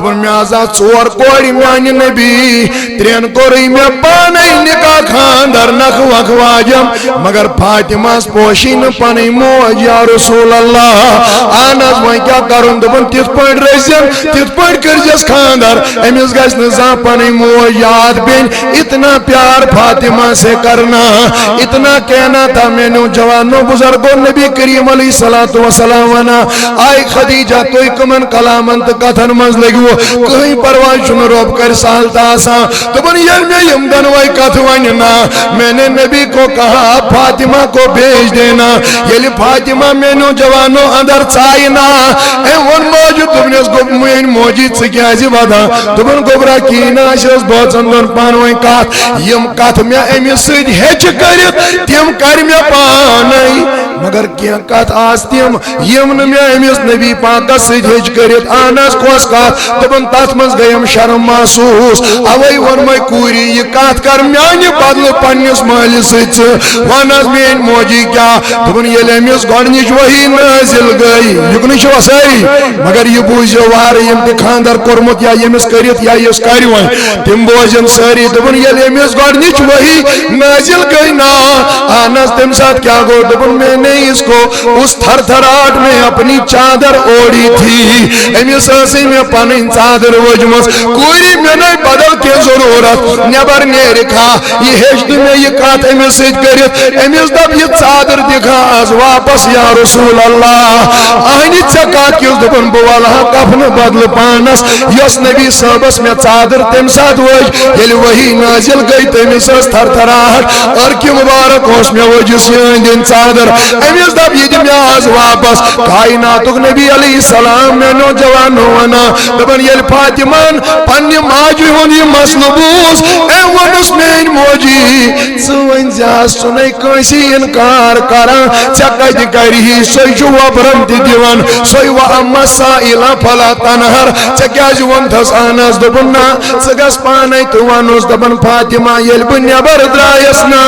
دبن میں آزا ژور کوڑی میانہ نبی ترین کوری میں پانے نکاح خاندر نخ وخ واجم مگر فاطمہ پوشی نہ پانی موج یا رسول اللہ آناز وہیں کیا کرن دبن تیت پوائنٹ رئیسیم تیت پوائنٹ کرجس خاندر امیز گیس نظام پانی موج یاد بین اتنا پیار فاطمہ سے کرنا اتنا کہنا تھا میں نے جوانوں بزرگوں نبی کریم علیہ السلام ونا آئی خدیجہ توی کمن کلامنت کتھن مز لگو کہیں پروائی شن روب کر سالتا آسا تو بن یل میں یمدن وائی کتھوانینا میں نے نبی کو کہا فاطمہ کو بھیج دینا یلی فاطمہ میں نے جوانوں اندر چائینا اے ون موجود تم نے اس کو موین موجود سے کیا ایسی بدا تو بن گبرا کینا شرس بہت سندر پانوئی کات یم کات میں امی سید ہیچ کرت تیم کر میں پانائی مگر کیا کات آستیم یمن میں امیس نبی پاکا سید ہیچ کرت آناس کوس کات تبن تاتمز گیم شرم محسوس اوئی ورمائی کوری یہ کات کر میانی بدل پنیس مالی سید واناس مین موجی کیا تبن یہ امیس گونیش وہی نازل گئی یکنیش وسائی مگر یہ بوجھ وار یم تی خاندر کرمت یا یمس کرت یا یس کاریوان تم بوجن ساری تبن یہ امیس گونیش وہی نازل گئی نا آناس تم ساتھ کیا گو تبن میں نے اس کو اس تھر تھراٹ میں اپنی چادر اوڑی تھی امی ساسی میں پانی چادر وجمس کوئی میں نے بدل کے ضرورت نیبر نے رکھا یہ ہشت میں یہ کات امی سید کرت امی اس دب یہ چادر دکھا از واپس یا رسول اللہ آئینی چکات کی اس دبن بوالا کفن بدل پانس یس نبی صحبس میں چادر تم ساتھ وج یل وہی نازل گئی تمی ساس تھر تھراٹ اور کی مبارک ہوش میں وجس دن چادر امیز دب یہ میں آز واپس کائناتک نبی علیہ السلام میں نوجوانوں ونا دبن یل فاطمان پنی ماجی ہونی مسلبوس اے ونس مین موجی سوین زیاز سنائی کنسی انکار کرا چکا دی کری سوئی جو وبرم دی دیوان سوئی و اما سائلہ پھلا تنہر چکیا جوان تھس آناز دبننا سگس پانائی توانوس دبن فاطمہ یل بنیا بردرائیسنا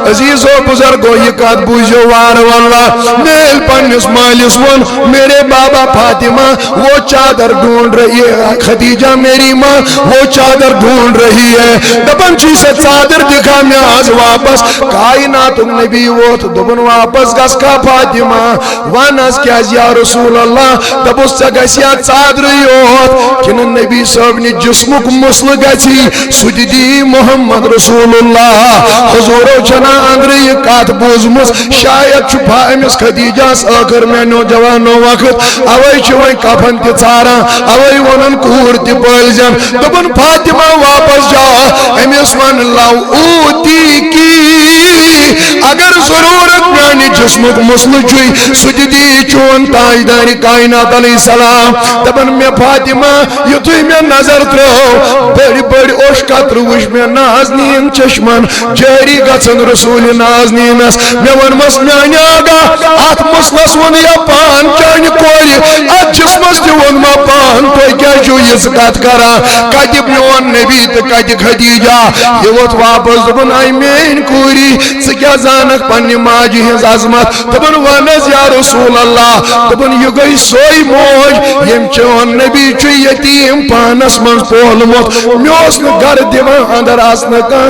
عزیز و بزرگو یہ کات بوجھو وار واللہ میل پنس مالس ون میرے بابا فاطمہ وہ چادر ڈھونڈ رہی ہے خدیجہ میری ماں وہ چادر ڈھونڈ رہی ہے دبن چی سے چادر دکھا میں آز واپس کائنات نبی وہ دبن واپس گس کا فاطمہ وانس کیا یا رسول اللہ دب اس سے گسیا چادر یوت کن نبی صاحب نے جسمک مسل گسی سجدی محمد رسول اللہ حضور و جنا اندر یہ کات بوزمس شاید چھپا امس خدیجہ آخر میں نوجوانوں وقت اوئی چھوئی کفن تی چارا اوئی ونن کور تی پلزم دبن فاطمہ واپس جا امس ون لاؤ اوتی کی اگر ضرورت میانی جسمک مسل چوئی سجدی چون تاجداری کائنات علیہ السلام دبن میں فاطمہ یتوی میں نظر ترو بڑی بڑی اوشکت روش میں نازنین چشمن جاری گچن رسول نازنینس میں ون مس میانی آگا آت مسلس ون یا پان چانی کوئی آت جسمس دی ون ما پان توی کیا جو یہ زکات کرا کتی بیون نبی تکتی خدیجہ یہ وقت واپس دبن آئی مین کوری سکیا زانک پنی ماجی ہز عظمت دبن وانز یا رسول اللہ دبن یہ گئی سوئی موج یم چون نبی چو یتیم پانس من پولمت میوسن گر دیوان اندر آسنکا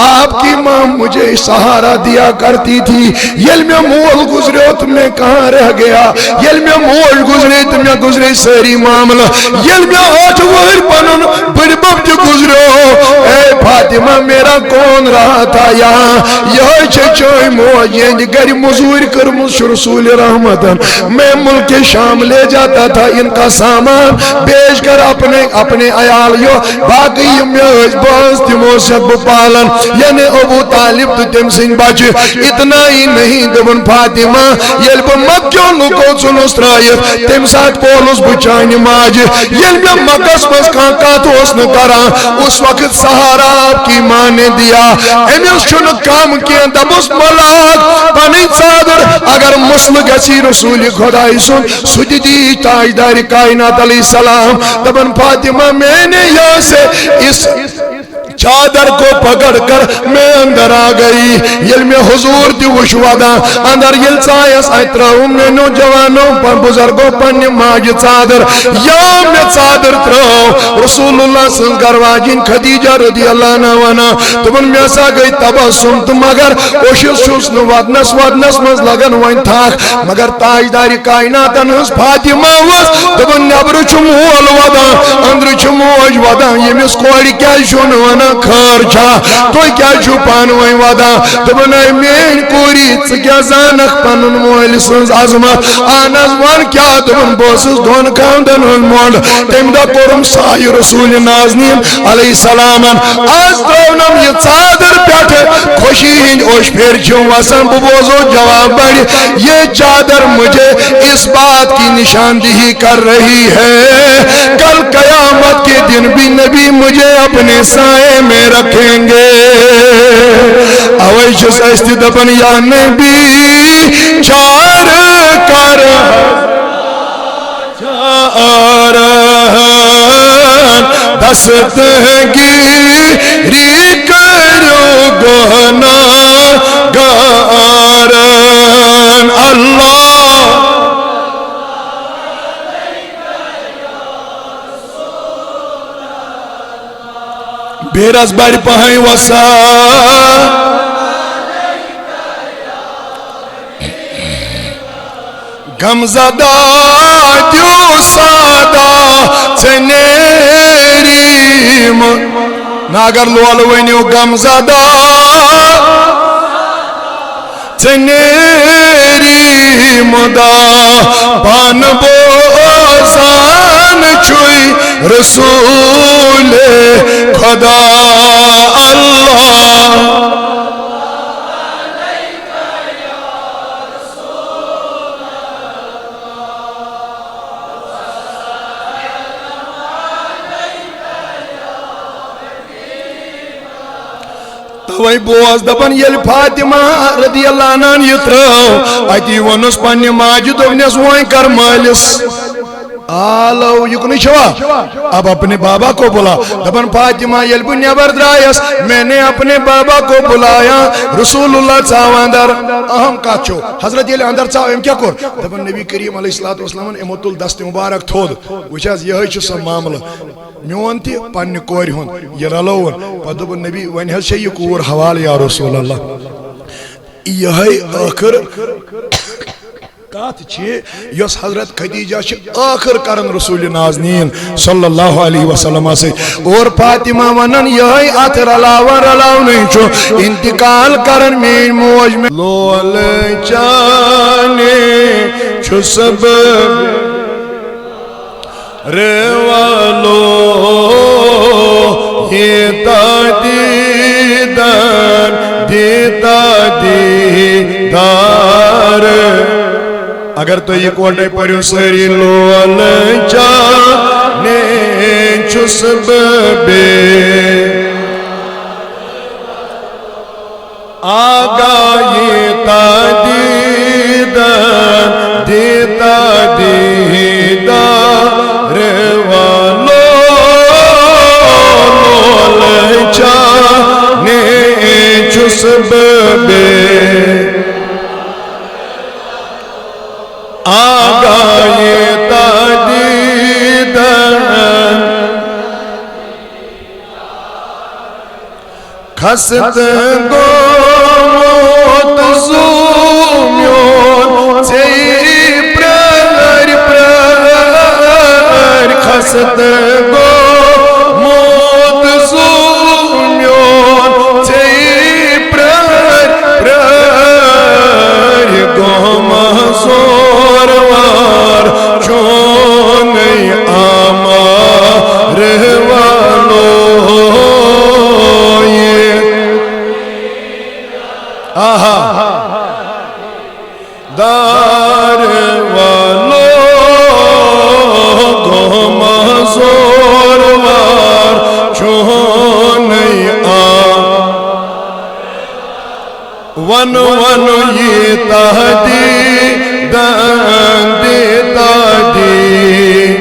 آپ کی ماں مجھے سہارا دیا کرتی تھی یل میں مول گزرے تم نے کہاں رہ گیا یل میں مول گزرے تم نے گزرے ساری معاملہ یل میں آج وہر پنن بڑی بب جو گزرے اے فاطمہ میرا کون رہا تھا یہاں یہ چچوئی موجین گری مزور کرمس رسول رحمتن میں ملک شام لے جاتا تھا ان کا سامان بیچ کر اپنے عیالیوں باقی میوز باز تمو سب پالن یعنی ابو طالب تو تم سن بچ اتنا ہی نہیں دبن فاطمہ یلب مکیوں لکو سنس رائیت تم ساتھ پولس بچانی ماج یلب مکس بس کانکات اس نکرا اس وقت سہارا آپ کی ماں نے دیا امیس چھن کام کیا دبس ملاک پانی صادر اگر مسل گسی رسول خدای سن سجدی تاجدار کائنات علیہ السلام دبن فاطمہ میں نے یہاں سے اس چادر کو پکڑ کر میں اندر آ گئی یل میں حضور دی وش ودا اندر یل سایس اترو میں نوجوانوں پر بزرگوں پن ماج چادر یا میں چادر ترو رسول اللہ صلی اللہ علیہ وسلم خدیجہ رضی اللہ عنہ ونا تمن میں سا گئی تبسم تو مگر اوشس چھس نو ودنس مز لگن وین تھاک مگر تاجدار کائنات ہنس فاطمہ وس تمن نبر چھ مول ودا اندر چھ موج ودا یمس کوڑی کیا چھن ونا خیر چھا تو کیا چھو پان وین ودا تمن مین کوری ژ کیا زانک پنن مول سنز عظمت انس ون کیا تمن بوسس دون کاندن مول تم دا کورم سای رسول نازنین علیہ السلام آج دونم یہ چادر پیٹھ خوشی ہند اوش پھر چھو وسن بوزو جواب بڑی یہ چادر مجھے اس بات کی نشاندہی کر رہی ہے کل قیامت کے دن بھی نبی مجھے اپنے سائے میں رکھیں گے اویش سستی دپن یا نبی چار کر دست گیری کرو گناہ گارن اللہ بیرز بڑی پہائی وسا غمزدہ دیو سادہ چنیری ناگر لول ونیو غمزدہ چنیری مدا پان بوزان چھوئی رسول خدا اللہ وی بوز دپن یل فاطمہ رضی اللہ عنہ یترو اتی ونس پنی ماجد ونس وائن کر مالس آلو یہ کنی شوا اب اپنے بابا کو بلا دپن فاطمہ یل بو نیبر درائیس میں نے اپنے بابا کو بلایا رسول اللہ چاو اندر اہم کاتشو حضرت یل اندر چاو ام کیا کر دپن نبی کریم علیہ السلام امت دست مبارک تھود وچاز یہ چھ سب معاملہ میون تی پنی کوری ہون یہ رلون پدب نبی ون حل شیئی کور حوال یا رسول اللہ یہ آخر کات چھے یس حضرت خدیجہ چھے آخر کرن رسول نازنین صلی اللہ علیہ وسلم سے اور فاطمہ ونن یہ آتر رلاو نہیں چھو انتقال کرن مین موج میں لول چانے چھو سبب روالو دیتا دیدار دیتا دیدار اگر تو یہ کوٹے پڑھو سری لول چانے چھس بے آگایتا دیدار دیتا دیدار روالو لول چانے چھس بے آگایتا دیدن خست گو موت زومیون تی پرر خست گو موت زومیون تی پرر گو محضور وار چون آمار والو دار والو گو محضور وار چون ون ون یہ تہدی دن دیتا دی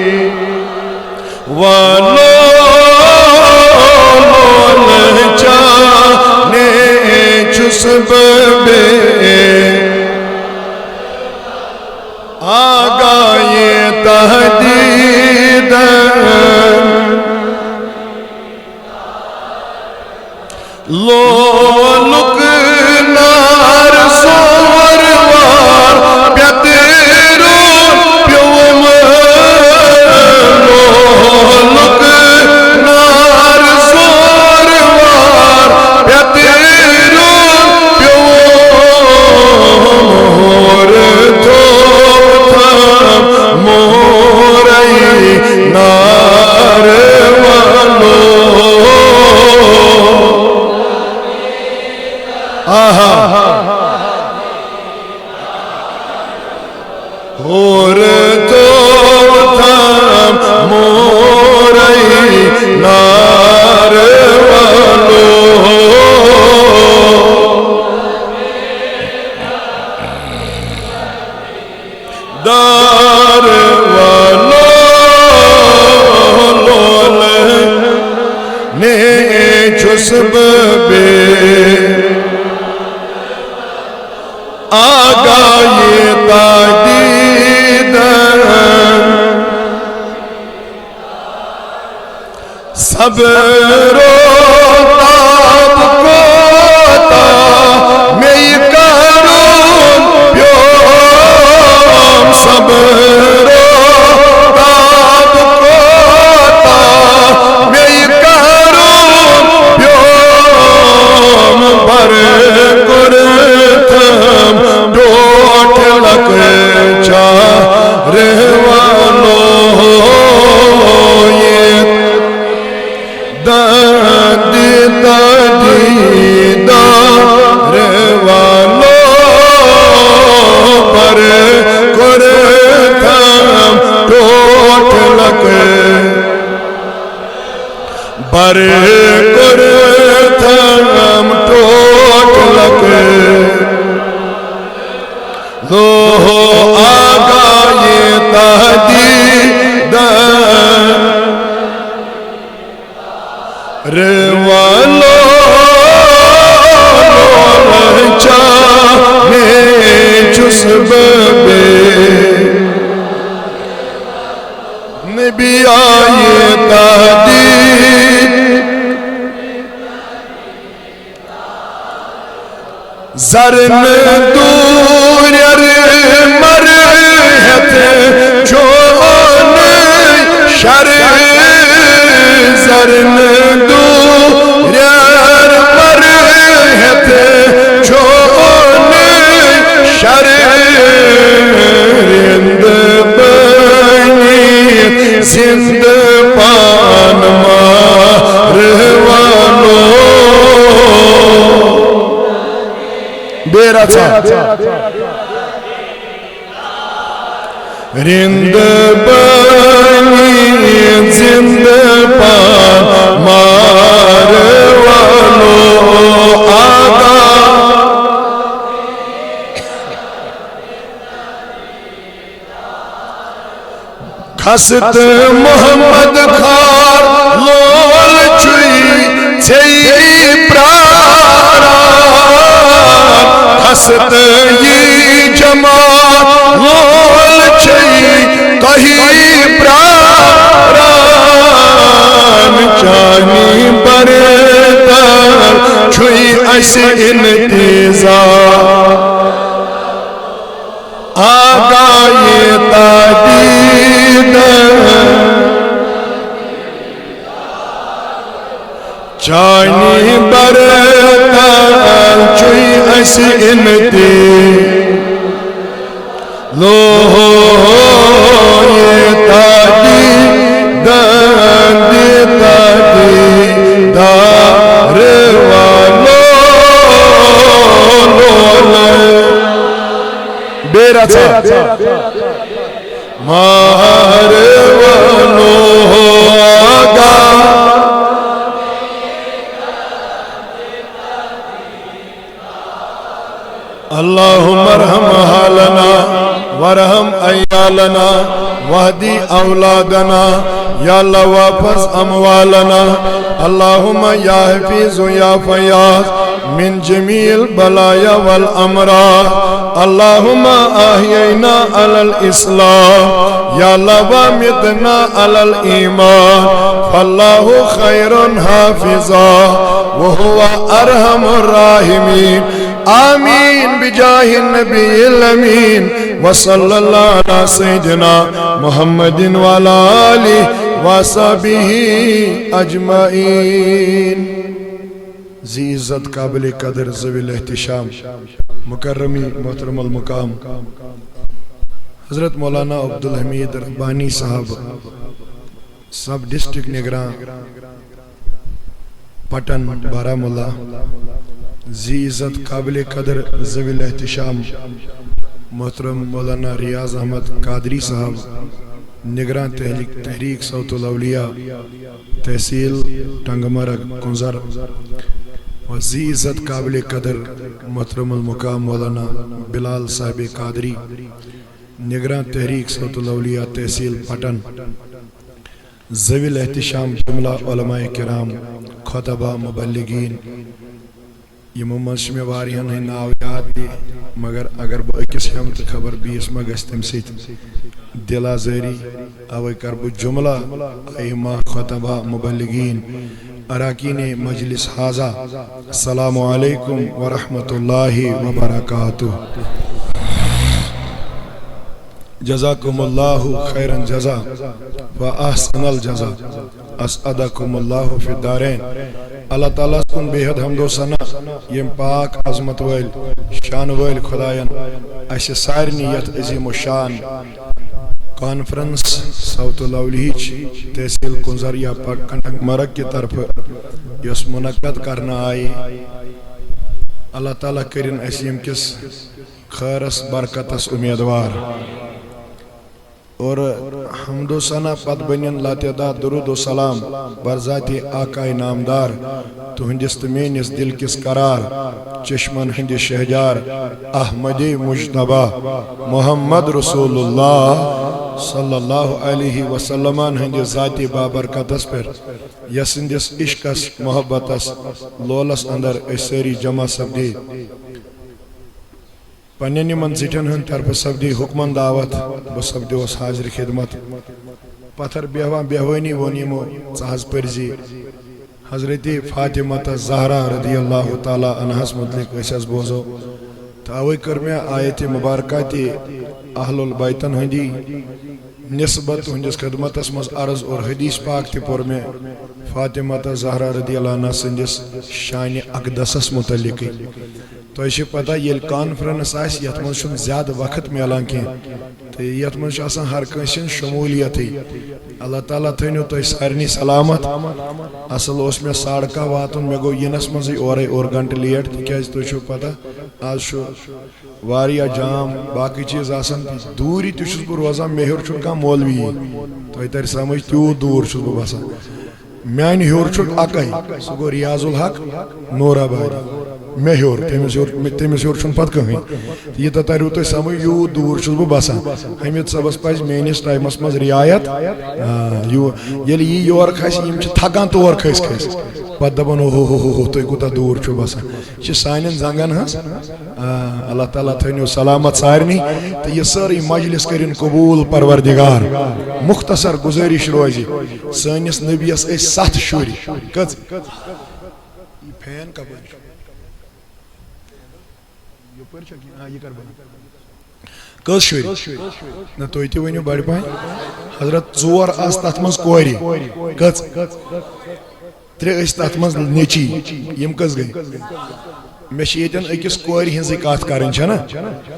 والو لول لولک نار سور وار پیترو پیوم لولک نار سور وار پیترو پیوم تو تھام موری نار والو اور تو تھام موری نار والو دار والو لول نے چسب بے آگاہی تاجیدن صبر و تاب کوتا میں کروں پیوم صبر و تاب کوتا میں کروں پیوم بر کرتم ڈوٹ لک چار والو پر کرتم ٹوٹ لک دو آگاہی تحدیدن روالو چاہنے چسب بے نبی آئے تحدید زرن دور مرحت چون شر زرن دور مرحت چون شر رند بنی زند پان مار والو بیرا تھا رند بنی زند پان مار والو آگا کھست محمد خار لول چوئی چھئی پرارا کھست یہ جماعت لول چھئی کہیں پراران چانی بردار چھوئی اس انتظار آگاہی تحدیدن چانی بردار چھوئی اس انتظار لوہی تحدیدن دار والو بیرا تھا مار والو آگا اللہم ارحم حالنا ورحم ایالنا وہدی اولادنا یا اللہ واپس اموالنا اللہم یا حفیظ یا فیاض من جمیع البلایا والامراض اللہم احیینا علی الاسلام یا اللہ وامتنا علی الایمان فاللہ خیر حافظا وہو ارحم الراحمین آمین بجاہ النبی الامین وصلی اللہ علی سیدنا محمد وعلی آلہ وصحبہ اجمعین. ذی عزت قابل قدر ذوی الاحتشام مکرمی محترم المقام حضرت مولانا عبدالحمید ربانی صاحب سب ڈسٹرکٹ نگراں پٹن بارہمولہ. ذی عزت قابل قدر ذوی الاحتشام محترم مولانا ریاض احمد قادری صاحب نگراں تحریک صوت الاولیاء تحصیل ٹنگ مرگ کنزر. و ذی عزت قابل قدر محترم المقام مولانا بلال صاحب قادری نگراں تحریک صوت الاولیاء تحصیل پٹن. ذوی الاحتشام جملہ علماء کرام خطبہ مبلغین یمو منٛز چھِ مےٚ واریاہن ہٕنٛدۍ ناو یاد تہِ مگر اگر بہٕ أکِس ہٮ۪مہٕ تہٕ خبر بیٚیِس ما گژھِ تَمہِ سۭتۍ دِل آزٲری اوے کر بہٕ جملہ ائمہ خطبہ مبلغین اراکین مجلس حاضہ السلام علیکم ورحمۃ اللہ وبرکاتہ. جزاکم اللہ خیرا جزا و احسن الجزا اسعدکم اللہ فی الدارین. اللہ تعالیٰ کن بے حد حمد و ثنا یم پاک عظمت ویل شان ویل خدایان اس سارنی یت عظیم و شان کانفرنس صوت الاولیاء تحصیل کنزر یا کنٹنگ مرگ کی طرف یس منعقد کرنا آئی. اللہ تعالیٰ کرن اس یم کس خیرس برکتس امیدوار اور حمد و ثنا پت بنین لاتعداد درود و سلام برذات آقا نامدار تہندس تو میانس دل کس قرار چشمن ہند شہجار احمد مجتبی محمد رسول اللہ صلی اللہ علیہ وسلم ہند ذاتی بابرکتس پر یسندس عشقس محبتس لولس اندر ساری جمع سپدی. پنین یمن زٹھن ہند طرف سپدی حکمن دعوت بہ سپدیوس حاضر خدمت. پتھر بیہوان بیہوانی وون یمو ژٕ حظ پرزی حضرت فاطمہ زہرا رضی اللہ تعالی عنہس متعلق أسۍ حظ بوزو تو اوے کر مےٚ آیت مبارکہ تہِ اہل البیتن ہندی نسبت تہندس خدمتس مز عرض اور حدیث پاک تہِ پور مےٚ فاطمہ زہرا رضی اللہ عنہ سندس شان اقدسس متعلق. تۄہہِ چھِ پتہ ییٚلہِ کانفرنس آسہِ یتھ منٛز چھُنہٕ زیادٕ وقت میلان کینٛہہ تہٕ یتھ منٛز چھُ آسان ہر کٲنٛسہِ ہٕنٛز شموٗلیتٕے. اللہ تعالیٰ تھٲینو تۄہہِ سارنٕے سلامت. اصل اوس مےٚ 11:30 واتُن مےٚ گوٚو یِنس منٛزٕے اورے اور گنٹہٕ لیٹ تِکیٛازِ تۄہہِ چھُو پتہ آز چھُ واریاہ جام باقٕے چیٖز آسان دوٗرِ تہِ چھُس بہٕ روزان مےٚ ہیوٚر چھُنہٕ کانٛہہ مولوی تۄہہِ ترِ سمجھ تیوٗت دوٗر چھُس بہٕ بسان. میانہِ ہیوٚر چھُکھ اکے سُہ گوٚو ریاض الحق نور آبادی مےٚ ہیوٚر تٔمِس ہیوٚر چھُنہٕ پتہٕ کٕہٕنۍ. یوٗتاہ تریو تۄہہِ سمجھ یوٗت دوٗر چھُس بہٕ بسان. حمید صٲبس پزِ میٲنِس ٹایمس منٛز رعایت. ییٚلہِ یہِ یور کھسہِ یِم چھِ تھکان تور کھٔسۍ کھٔسۍ پتہٕ دپان ہو ہو ہو تُہۍ کوٗتاہ دوٗر چھُو بسان. یہِ چھِ سانٮ۪ن زنگن ہٕنٛز. اللہ تعالیٰ تھٲینو سلامت سارنٕے تہٕ یہِ سٲرٕے مجلس کٔرِن قبوٗل پروردگار. مختصر گُزٲرِش روزِ سٲنِس نبیس ٲسۍ 7 شُرۍ. کٔژ فین کپٲرۍ کٔژ شُرۍ نہ تُہۍ تہِ ؤنِو بڑِ پہن حضرت 4 آسہٕ تتھ منٛز کورِ. کٔژ 3 ٲسۍ تتھ منٛز نیٚچی. یِم کٔژ گٔے مےٚ چھِ ییٚتٮ۪ن أکِس کورِ ہِنٛزٕے کتھ کرٕنۍ چھنا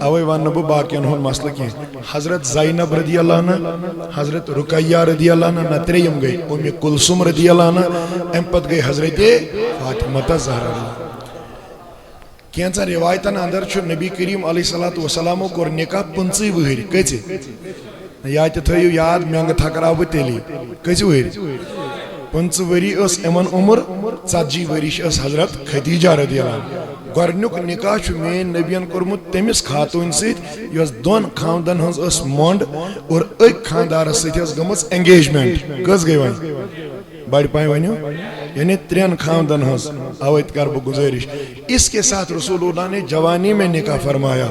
اوے ونہٕ بہٕ باقین ہُنٛد مسلہٕ کینٛہہ. حضرت زینب رضی اللہ عنہ حضرت رقیہ رضی اللہ عنہ نہ 3 گٔے ام کلثوم رضی اللہ عنہ امہِ پتہٕ گٔے حضرت فاطمہ زہرا. کینٛژن روایتن اندر چھُ نبی کریم علیہ الصلوۃ والسلام کوٚر نکاح 15 وٕہٕرۍ. کٔژِ یا تہِ تھٲیِو یاد مینٛگہٕ تھکراو بہٕ تیٚلی. کٔژِ وٕہٕرۍ 15 ؤری ٲس یِمن عمر 40 ؤرِش ٲس حضرت خدیجہ رضی اللہ عنہ. گۄڈنیُک نکاح چھُ میٲنۍ نبیَن کوٚرمُت تٔمِس خاتوٗنۍ سۭتۍ یۄس دۄن خاندن ہٕنٛز ٲس مۄنٛڈ اور أکۍ خاندارس سۭتۍ ٲس گٔمٕژ انگیجمنٹ کٔژ گٔے وۄنۍ بڑِ پایہِ ؤنِو یعنی 3 خاندن ہٕنٛز اوے تہِ کر بہٕ گُزٲرِش اس کے ساتھ رسول اللہ نے جوانی میں نکاح فرمایا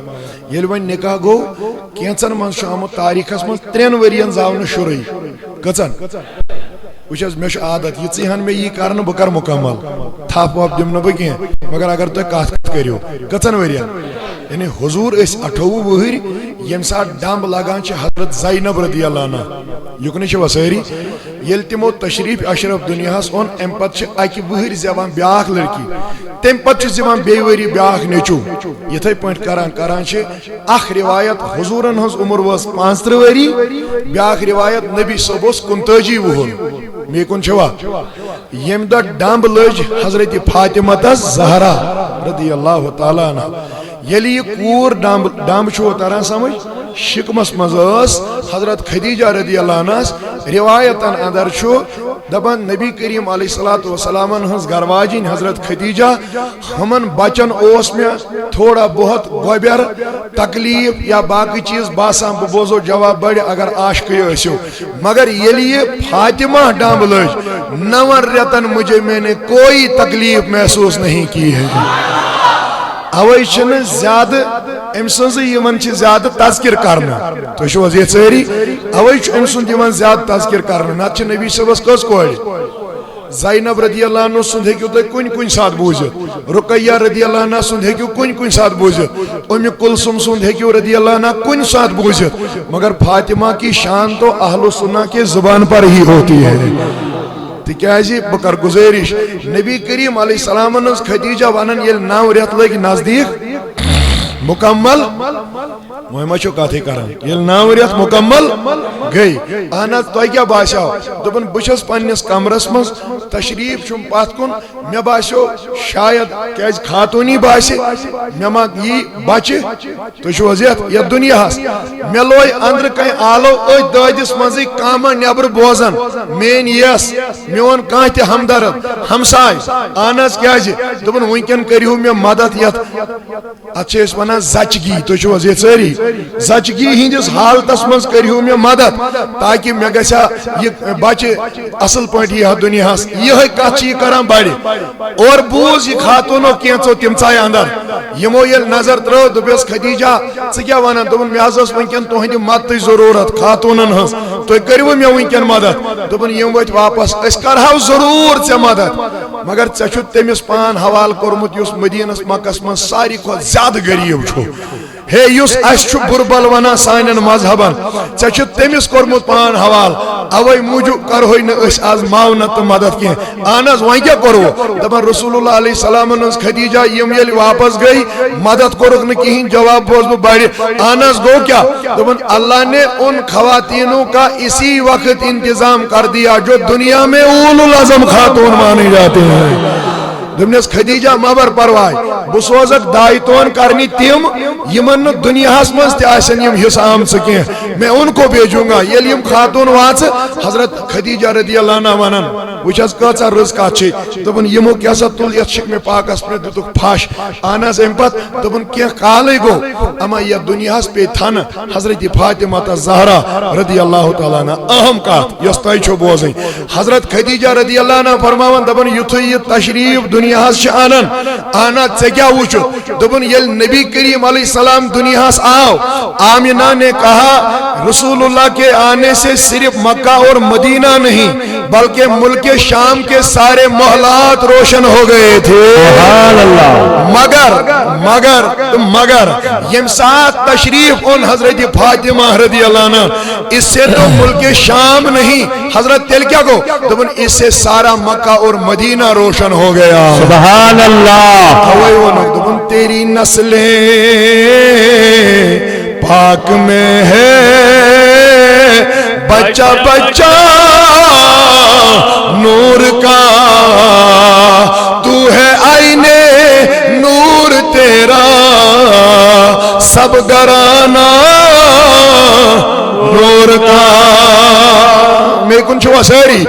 ییٚلہِ وۄنۍ نکاح گوٚو کینٛژن منٛز چھُ آمُت تاریٖخس منٛز 3 ؤرین زاو نہٕ شُرُے کٔژن وٕچھ حظ مےٚ چھُ عادت یِژٕے ہن مےٚ یی کرنہٕ بہٕ کرٕ مُکمل تھپھ وپھ دِمہٕ نہٕ بہٕ کینٛہہ مگر اگر تُہۍ کتھ کٔرِو کٔژن ؤرین یعنی حضور ٲسۍ 28 وٕہٕرۍ ییٚمہِ ساتہٕ ڈمب لگان چھِ حضرت زینب رضی اللہ عنہ یُکنٕے چھِوا سٲری ییٚلہِ تِمو تشریٖف اشرف دُنیاہس اوٚن امہِ پتہٕ چھِ اکہِ وٕہٕرۍ زٮ۪وان بیٛاکھ لڑکی تمہِ پتہٕ چھُ زٮ۪وان بیٚیہِ ؤری بیٛاکھ نیٚچوٗ یِتھٕے پٲٹھۍ کران چھِ اکھ روایت حضوٗرن ہٕنٛز عمر ؤژھ 35 ؤری بیٛاکھ روایت نبی صٲب اوس 39 وُہُر میکُن چھوا ییٚمہِ دۄہ ڈمب لٔج حضرت فاطمہ تس زہرا رضی اللہ تعالیٰ عنہ ییٚلہِ یہِ کوٗر ڈمب چھُو تران سمجھ شِکمس منٛز ٲس حضرت خدیجہ رضی اللہ عنہس روایتن اندر چھُ دپان نبی کریم علیہ الصلوۃ والسلامن ہٕنٛز گرواجِنۍ حضرت خدیجہ ہمن بچن اوس مےٚ تھوڑا بہت گۄبیر تکلیف یا باقی چیز باسان بہٕ بوزو جواب بڑِ اگر عاشقٕے ٲسِو مگر ییٚلہِ یہِ فاطمہ ڈمب لٔج 9 رٮ۪تن مجھے میں نے کوئی تکلیف محسوس نہیں کی ہے اوے چھنہٕ زیادٕ أمۍ سٕنٛزٕے یِمن چھِ زیادٕ تذکر کرنہٕ تُہۍ چھِو حظ ییٚتہِ سٲری اوے چھُ أمۍ سُنٛد یِوان زیادٕ تذکر کرنہٕ نتہٕ چھِ نبی صٲبس کٔژ کورِ زینب رضی اللہ عنہ سُنٛد ہیٚکِو تُہۍ کُنہِ ساتہٕ بوٗزِتھ رُقیہ رضی اللہ عنہ سُنٛد ہیٚکِو کُنہِ ساتہٕ بوٗزِتھ اُمہِ کُلثُم سُنٛد ہیٚکِو رضی اللہ عنہ کُنہِ ساتہٕ بوٗزِتھ مگر فاطمہ کی شان تو اہل سنہ کے زبان پر ہی ہوتی ہے تِکیٛازِ بہٕ کرٕ گُزٲرِش نبی کریم علیہ السلامن ہٕنٛز خدیجہ ونان ییٚلہِ 9 رٮ۪تھ لٔگۍ نزدیٖک مکمل وۄنۍ ما چھو کتھٕے کران ییٚلہِ 9 رٮ۪تھ مکمل گٔے اہن حظ تۄہہِ کیٛاہ باسیو دوٚپُن بہٕ چھُس پننِس کمرس منٛز تشریٖف چھُم پتھ کُن مےٚ باسیو شاید کیٛازِ خاتوٗنی باسہِ مےٚ ما یی بچہِ تُہۍ چھِو حظ یتھ دُنیاہس مےٚ لوے أنٛدرٕ کنہِ آلو أتھۍ دٲدِس منٛزٕے کانٛہہ نٮ۪برٕ بوزان میٲنۍ یس میون کانٛہہ تہِ ہمدرد ہمساے اہن حظ کیٛازِ دوٚپُن وٕنکٮ۪ن کٔرِو مےٚ مدد یتھ اتھ چھِ أسۍ ونان زچگی تُہۍ چھِو حظ ییٚتہِ سٲری زچگی ہندس حالتس منٛز کٔرِو مےٚ مدد تاکہِ مےٚ گژھِ ہا یہِ بچہِ اصل پٲٹھۍ یی ہا دُنیاہس یِہے کتھ چھِ یہِ کران بڑِ اور بوٗز یہِ خاتوٗنو کینٛژو تِم ژاے اندر یِمو ییٚلہِ نظر ترٲو دوٚپیس خدیجہ ژٕ کیٛاہ ونان دوٚپُن مےٚ حظ ٲس وٕنکٮ۪ن تُہنٛدِ مدتٕچ ضروٗرت خاتوٗنن ہٕنٛز تُہۍ کٔرِوٕ مےٚ وٕنکٮ۪ن مدد دوٚپُن یِم ؤتھۍ واپس أسۍ کرہو ضروٗر ژےٚ مدد مگر ژےٚ چھُتھ تٔمِس پان حوالہٕ کوٚرمُت یُس مدیٖنس مکس منٛز ساروی کھۄتہٕ زیادٕ غریٖب چھُ ہے یُس اسہِ چھُ بُربل ونان سانٮ۪ن مذہبن ژےٚ چھُتھ تٔمِس کوٚرمُت پان حوالہٕ اوے موٗجوٗب کرہوے نہٕ أسۍ آز معاونت تہٕ مدد کینٛہہ اہن حظ وۄنۍ کیٛاہ کوٚروٕ دپان رسول اللہ علیہ السلامن ہٕنٛز خدیجہ یِم ییٚلہِ واپس گٔے مدد کوٚرُکھ نہٕ کِہیٖنۍ جواب بوز بہٕ بڑِ اہن حظ گوٚو کیٛاہ دوٚپُن اللہ نے ان خواتینوں کا اسی وقت انتظام کر دیا جو دنیا میں اولو العزم خاتون مانے جاتے ہیں دوٚپنس خدیجہ مبر پرواے بہٕ سوزکھ دایتون کرنہِ تِم یِمن نہٕ دُنیاہس منٛز تہِ آسن یِم حصہٕ آمژٕ کینٛہہ میں ان کو بھیجوں گا ییٚلہِ یِم خاتوٗن واژٕ حضرت خدیجہ رضی اللہ عنہ ونان وٕچھ حظ کۭژاہ رٕژ کتھ چھِ دوٚپُن یِمو کیٛاہ سا تُل یتھ شِکمہِ پاکس پٮ۪ٹھ دِتُکھ پھش اہن حظ امہِ پتہٕ دوٚپُن کینٛہہ کالٕے گوٚو اما یتھ دُنیاہس پیٚیہِ تھنہٕ حضرت فاطمہ تس زہرا رضی اللہ تعالیٰ عنہ اہم کتھ یۄس تۄہہِ چھو بوزٕنۍ حضرت خدیجہ رضی اللہ عنہ فرماوان دپان یُتھُے یہِ تشریٖف دُنیاہس چھِ انان اہنا ژےٚ کیٛاہ وٕچھُتھ دوٚپُن ییٚلہِ نبی کریم علیہ السلام دُنیاہس آو آمینہ نے کہا رسول اللہ کے آنے سے صرف مکہ اور مدینہ نہیں بلکہ ملک شام کے سارے محلات روشن ہو گئے تھے مگر یم ساتھ تشریف ان حضرت فاطمہ رضی اللہ عنہ اس سے تو ملک شام نہیں حضرت تیل کیا کو دوبن اس سے سارا مکہ اور مدینہ روشن ہو گیا سبحان اللہ دوبن تیری نسلیں پاک میں ہے بچہ بچہ نور کا تو ہے آئینے نور تیرا سب گرانا نور کا میں کن چھوا ساری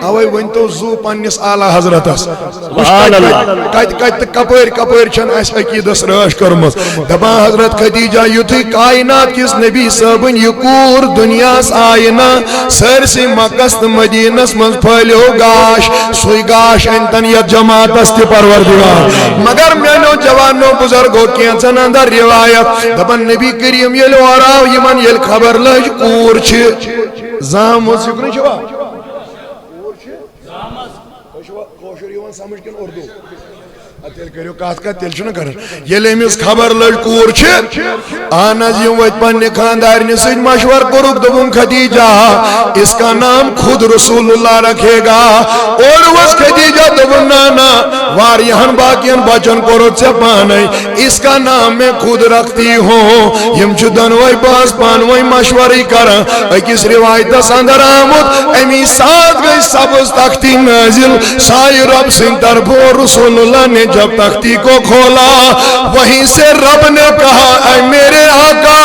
اوے ون تو زو پنس اعلی حضرت سبحان اللہ کت کپر کپر چھن اس عقیدس رٲچھ کٔرمٕژ دپان حضرت خدیجہ یُتھُے کائنات کس نبی صٲبن یہ کوٗر دنیاس آیہِ نا سٲرسٕے مکس تہٕ مدینس منٛز پھٔہلیو گاش سُے گاش أنۍتن یتھ جماعتس تہِ پروردگار مگر میانیو جوانو بزرگو کینژن اندر روایت دپان نبی کریم ییٚلہِ اورٕ آو یمن ییٚلہِ خبر لٔج کوٗر چھِ زامٕژ یُکنٕے چھوا کٲشُر یِوان سمجھ کِنہٕ اردو تیل کرو کت کت تیل چھُنہٕ کران ییٚلہِ أمِس خبر لٔج کوٗر چھِ اہن حظ یِم ؤتھۍ پننہِ خاندارنہِ سۭتۍ مشور کوٚرُکھ دوٚپُن خدیجہ اس کا نام خود رسول اللہ رکھے گا اور ؤژھ خدیجہ دوٚپُن نہ واریاہن باقین بچن کوٚرُتھ ژےٚ پانے اس کا نام میں خود رکھتی ہوں یِم چھِ دۄنوے بٲژ پانہٕ ؤنۍ مشورٕے کران أکِس روایتس اندر آمُت امی ساتھ گٔے سبز تختی نازل سایہِ رب سٕنٛدِ طرفہٕ رسول اللہ نے جب تختی کو کھولا وہیں سے رب نے کہا اے میرے آقا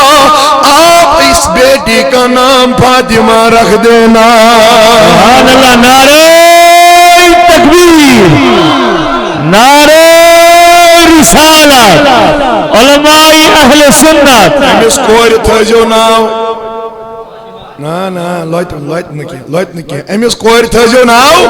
آپ اس بیٹی کا نام فاطمہ رکھ دینا سبحان اللہ نعرہ تکبیر نعرہ رسالت علماء اہل سنت امس کور تھزو ناو نا لوت نکی امس کور تھزو ناو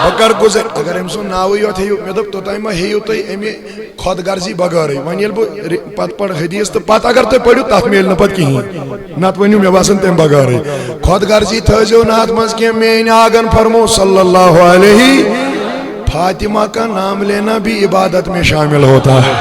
بکر گزر اگر ام سن ناو یوت ہیو مے دپ توتائی ما ہیو تُہۍ امی خود غرضی بغٲرٕے وۄنۍ ییٚلہِ بہٕ پتہٕ پڑھ حدیث تہٕ پتہٕ اگر تُہۍ پٔرِو تتھ میلہِ نہٕ پتہٕ کِہیٖنۍ نتہٕ ؤنِو مےٚ باسان تمہِ بغٲرٕے خود غرضی تھٲزیو نہٕ اتھ منٛز کینٛہہ میٲنۍ آگن فرمو صلی اللہ علیہ فاطمہ کا نام لینا بھی عبادت میں شامل ہوتا ہے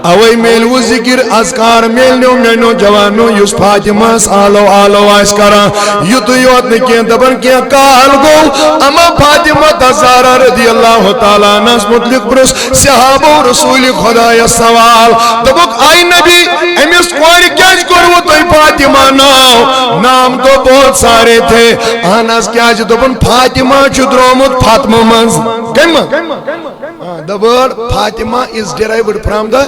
اوے میلو ذکر اذکار میلنو میانو جوانو یس فاطمہ آلو آلو آس کران یوتو یوت نکین دبن کیا کال گو اما فاطمہ تزارہ رضی اللہ تعالیٰ ناس مطلق برس صحابہ رسول خدا یا سوال دبک آئی نبی امیس کوئی کیاج کرو تو فاطمہ نام تو بہت سارے تھے آناس کیاج دبن فاطمہ چدرومت فاطمہ منز the word Fatima is derived from the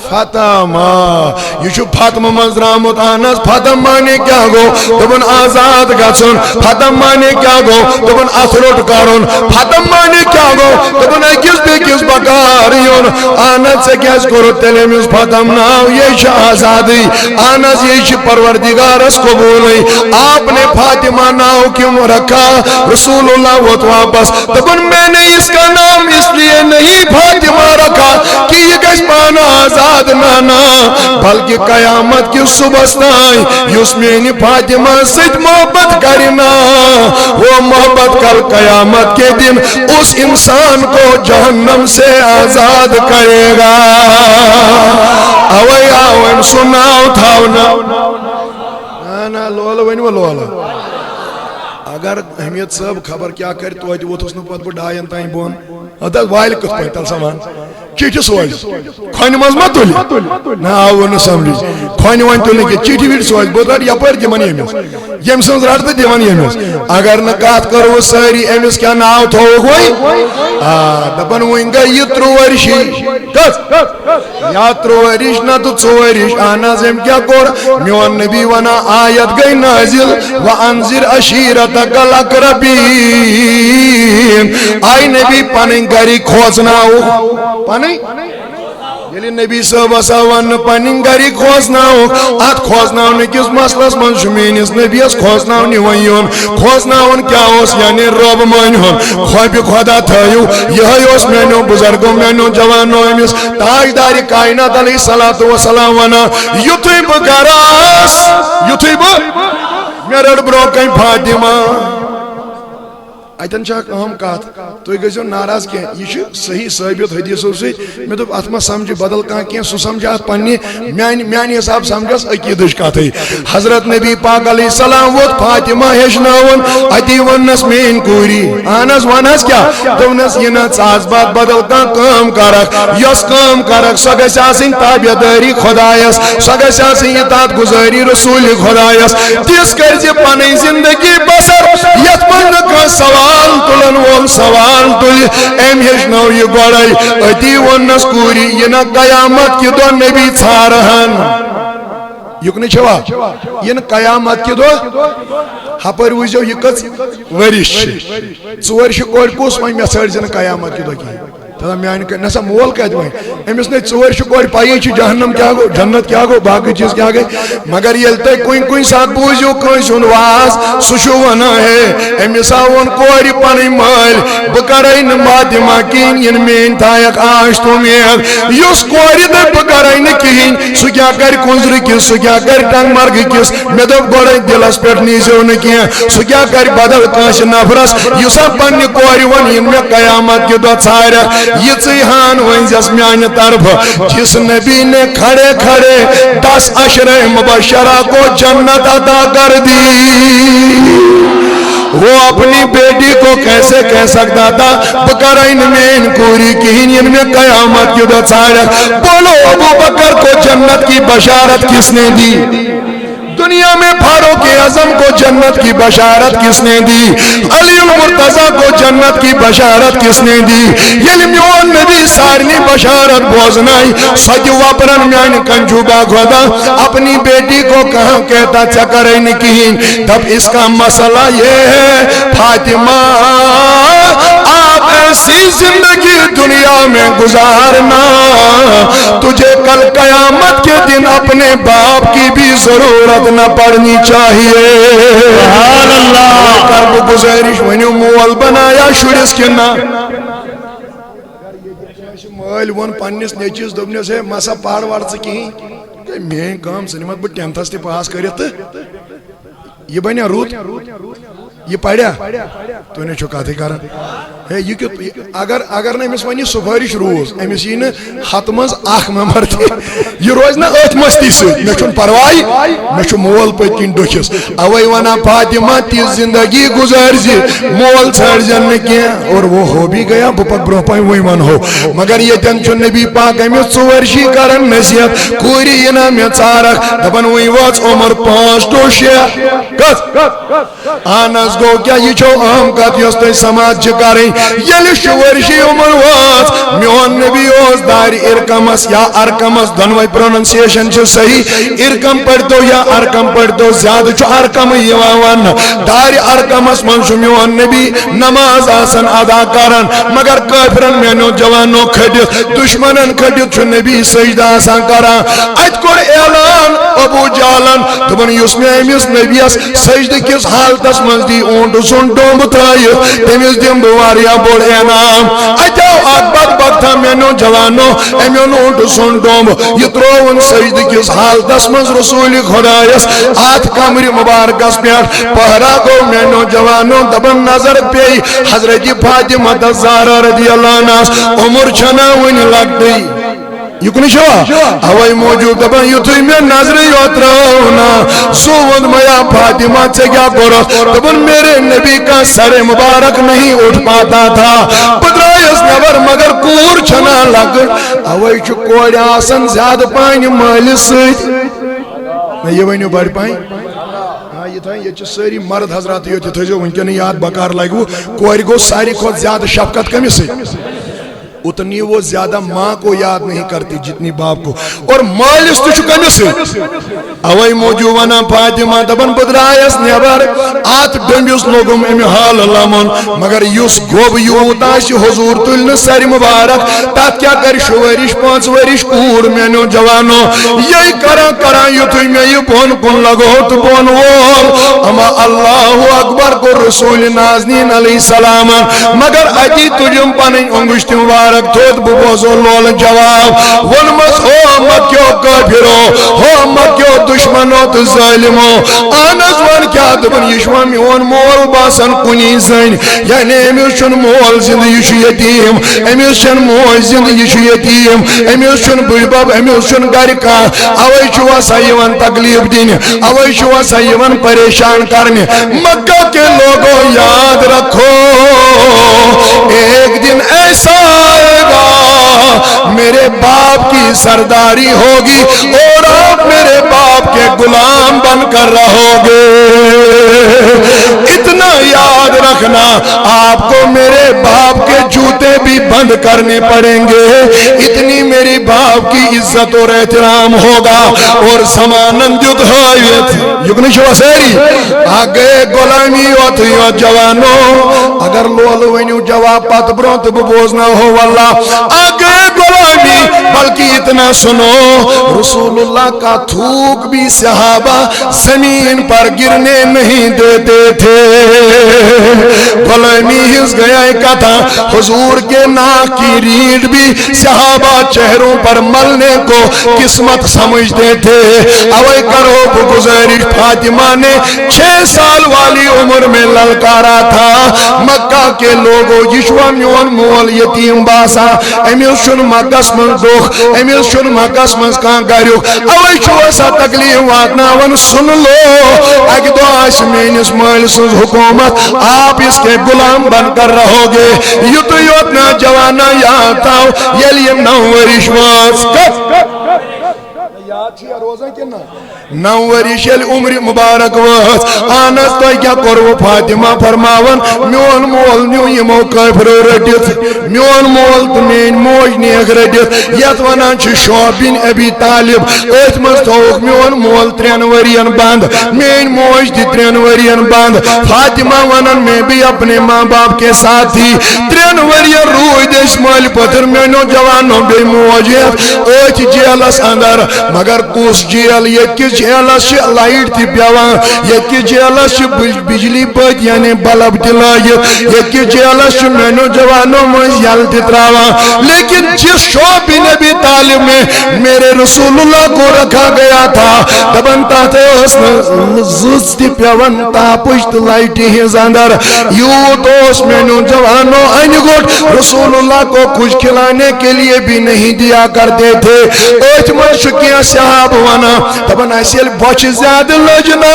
Fatama. You should Fatma Mazramut Anas, Fatama ne kya go, Tubun Azad Gatsun, Fatama ne kya go, Tubun Asrot Karun, Fatama ne kya go, Tubun Akis Bekis Bakarion, Anas Sekas Kuru Telemus Fatamna, Yesh Azadi, Anas Yesh Parvardigaras Kobuli, Apne Fatima now Kim Raka, Rasulullah what wapas, Tubun Mene iska naam isliye nahi Fatima رکھا کہ یہ گش پانا آزاد نانا بلکہ قیامت کی صبح سنائی یس میں فاطمہ سید محبت کرنا وہ محبت کل قیامت کے دن اس انسان کو جہنم سے آزاد کرے گا اوے آوے سناؤ تھاونا نا لولا ونی لولا اگر احمد صاحب خبر کیا کر تو وہ تو اس نے پت بڑھائیں تائیں بون ادھر وائل کت پہ تل سامان چیٹی سوال کھوانی مز مت تولی نا آو نہ سمجھی کھوانی وان تولی کہ چیٹی ویٹ سوال بودار یا پر دیوانی ایمس یم سنز رات دیوانی ایمس اگر نہ کات کرو ساری ایمس کیا ناو تھو ہوئی دپن وینگا یہ تروارشی یا تروارش نہ تو ژورش آنا زم کیا کور میون نبی ونا آیت گئی نازل وانذر عشیرتک الاقربین آئی نبی پنن گری کھوزناو پنن یلی نبی صاحب اساوان پنن گری کھوزناو ات کھوزناون کس مسلس من شمینس نبی اس کھوزناون نیون کھوزناون کیا اس یعنی رب مانہون خواب خدا تھایو یہ اس مینو بزرگوں مینو جوانو امس تاجدار کائنات علیہ الصلوۃ والسلام ونا یتھے بگراس یتھے میرڑ برو کہیں فاطمہ اتن چاک اہم کات تو گزو ناراض کی یہ صحیح ثابت حدیثوں سے میں تو اتما سمجھ بدل کان کی سو سمجھا پنی میانی حساب سمجھس عقیدش کات حضرت نبی پاک علیہ السلام ووت فاطمہ ہشناون اتی ونس مین کوری انس ونس کیا دونس یہ نہ ساز بات بدل کان کام کرک یس کام کرک سو گژھِ آسن تابعداری خدایس سو گژھِ آسن اطاعت گزاری رسول خدایس تس کرزِ پنن زندگی بسر یت من کا سوال تلن وول سوال تل ام ہشنو یہ گوڑائی اتی ونس کوری یہ نہ قیامت کی دو نبی ژھارہن یقن چھوا یہ قیامت کی دو ہپر وزو یہ کچھ ورش ژور کور کس وی مے ژھڑ زن قیامت کی دو کی میان نسا مول کت وی امس نے ژور کور پی جہنم کیا گو جنت کیا گو باقی چیز کیا گئی مگر یل تھی کن سات بوزو کنس ہند واز سہ ونان ہے امس آون کور پن مل بہ کرے ماتما کہین ین مین تھائک آش تمید اس کور دپ بہ کرے کہین سہ کیا کر کنزر کس سہ کیا کر ٹنگ مرگ کس مے دپ گوڑے دلس پہ نیزو نا کی سہ کیا کر بدل کنس نفرس اس پنہ کور ون ین مے قیامت کے دہ ژھار یہ ہان ونزس میانہ طرف جس نبی نے کھڑے کھڑے 10 عشرہ مبشرہ کو جنت عطا کر دی وہ اپنی بیٹی کو کیسے کہہ سکتا تھا بکرین میں کوری کہیں ان میں قیامت کی دو ژھار بولو ابو بکر کو جنت کی بشارت کس نے دی دنیا میں فاروق اعظم کو جنت کی بشارت کس نے دی علی المرتضی کو جنت کی بشارت کس نے دی یل میون نبی سارنی بشارت بوزنائی سج وپرن میان کنجوبا خدا اپنی بیٹی کو کہاں کہتا چکرین کہیں تب اس کا مسئلہ یہ ہے فاطمہ آپ ایسی زندگی دنیا میں گزارنا تجھے کل قیامت کے دن اپنے باپ کی بھی ضرورت نہ پڑنی چاہیے سبحان اللہ کرب گزارش ونیو مول بنایا شرس کے نا مال ون پنس نیچیز دبنس ہے مسا پہاڑ واڑ سے کہیں مین کام سنمت بہ 10th تہ پاس کرت یہ بنیا روت یہ پڑھیا تو انہیں چکاتے کرن ہے یہ کہ اگر نا امس ونی سفارش روز امس یہ ہت مز اخ ممبر تھی یہ روز نا ات مستی سے میں چھن پروائی میں چھو مول پت کن ڈکس اوے ونا فاطمہ تیز زندگی گزار زی مول ژھڑ جن کیا اور وہ ہو بھی گیا بہ پت برو پائی وہی من ہو مگر یہ تن چھو نبی پاک امس ژورشی کرن نصیحت کوری یہ نا میں ژارک دپن وہی واچ عمر 5 to 6 کس آنس گو کیا یہ چھو اہم کت یس تھی سماج کریں یل شورشی عمر واس میون نبی اوس داری ارکمس یا ارکمس دنوئی پروننسیشن چھ صحیح ارکم پڑھتو یا ارکم پڑھتو زیادہ چھو ارکم یوان داری ارکمس من چھو میون نبی نماز آسن ادا کرن مگر کافرن مینو جوانو کھڑیت دشمنن کھڑیت چھو نبی سجدہ آسان کرن ات کور اعلان ابو جالن دبن یس میں امس نبیس سجدہ کس حالتس من دی اونٹ سن ڈومب ترائی تمیز دیم بواریا بوڑ انام اجاو اکبر بکتا مینو جوانو امیون اونٹ سن ڈومب یہ تروون سجد کس حالتس من رسول خدایس آت کمری مبارکس پیٹ پہرا گو مینو جوانو دبن نظر پی حضرت فاطمہ زہرا رضی اللہ عنہ عمر چھنا ون لگ دی یہ کنی شوا ہوائی موجود دبن یتوی میں نظری اتراؤنا سوود میا فاطمہ سے کیا کرو دبن میرے نبی کا سر مبارک نہیں اٹھ پاتا تھا پدرائیس نبر مگر کور چھنا لگ ہوائی چو کوڑ آسن زیادہ پائن مالی سید میں یہ وینیو بڑھ پائن یہ تھا یہ چھ ساری مرد حضرات یہ تھا جو ان کے نہیں یاد بکار لگو کوئی گو ساری خود زیادہ شفقت کمی سے اتنی وہ زیادہ ماں کو یاد نہیں کرتی جتنی باپ کو اور مالس تو چکنے سے اوائی موجوانا فاطمہ دبن بدرائیس نیبر آت ڈنبیس لوگوں میں حال لمن مگر یوس گوب یوتاش حضور تلن سر مبارک تات کیا کر شوریش 5 ورش کور میں نو جوانو یہی کرا یتوی میں یہ بون کن لگو تو بون وول اما اللہ اکبر کو رسول نازنین علیہ السلام مگر اجی تجھم پنن انگشتی مبارک تود ببوزو لول جواب ونمس ہو مکیو کافرو ہو مکیو دشمنو تو ظالمو آنز ون کیا دبن یشوا میون مول باسن کنی زن یعنی امیس چن مول زند یشو یتیم امیس چن مول زند یشو یتیم امیس چن بجباب امیس چن گرکا اوی چوا سایوان تکلیف دین اوی چوا سایوان پریشان کرنے مکہ کے لوگوں یاد رکھو ایک دن ایسا میرے باپ کی سرداری ہوگی اور آپ میرے باپ کے غلام بن کر رہو گے اتنا یاد رکھنا آپ کو میرے باپ کے جوتے بھی بن بند کرنے پڑیں گے، اتنی میری باپ کی عزت اور احترام ہوگا اور زمانن جد ہوئیت یکنی شو سیری آگے غلامی ہوتی جوانو اگر لولو ونیو جواب پات برونت ببوزنا ہو واللہ آگے غلامی بلکہ اتنا سنو رسول اللہ کا تھوک بھی صحابہ زمین پر گرنے نہیں دیتے تھے غلامی ہز گیا کتھا حضور کے ناک کی ریڑھ بھی صحابہ چہروں پر ملنے کو قسمت سمجھتے تھے اوے کرو بگزاری فاطمہ نے 6 سال والی عمر میں للکارا تھا مکہ کے لوگوں یشوا میون مول یتیم باسا امیل شن مکس من دوخ امیل شن مکس من کان گاریو اوے شو سا تکلیف واتنا ون سن لو اگہ دو آس مینس مال سن حکومت آپ اس کے غلام بن کر رہو گے یوت یوتنا جوانا یاد آو یلیم نوریش واس یاد چھ روزہ کنا نوریش عمر مبارک واس آنس تو کیا کرو فاطمہ فرماون میون مول نیو یمو کافر رٹت میون مول تو مین موج نیک رٹت یت ونان چھ شعب بن ابی طالب ات مز تھوک میون مول 3 ورین بند مین موج دی 3 ورین بند فاطمہ ونان میں بھی اپنے ماں باپ کے ساتھ تھی 3 ورین روح دش مال پتر مینو جوانو بے موجیت ات جیلس اندر مگر کس جیل یہ کس جیلس لائٹ تھی پیوان یہ کس جیلس بجلی بت یعنی بلب دلائیت یہ کس جیلس مینو جوانو مز یل تراوان لیکن جس شعب نبی طالب میں میرے رسول اللہ کو رکھا گیا تھا دبن تاتے اس زز تی پیوان تا پشت لائٹی ہز اندر یوں تو اس مینو جوانو انگوٹ رسول اللہ کو کچھ کھلانے کے لیے بھی نہیں دیا کرتے تھے ایچ من شکیاں صحاب وانا دبن ایسیل بچ زیادہ لجنا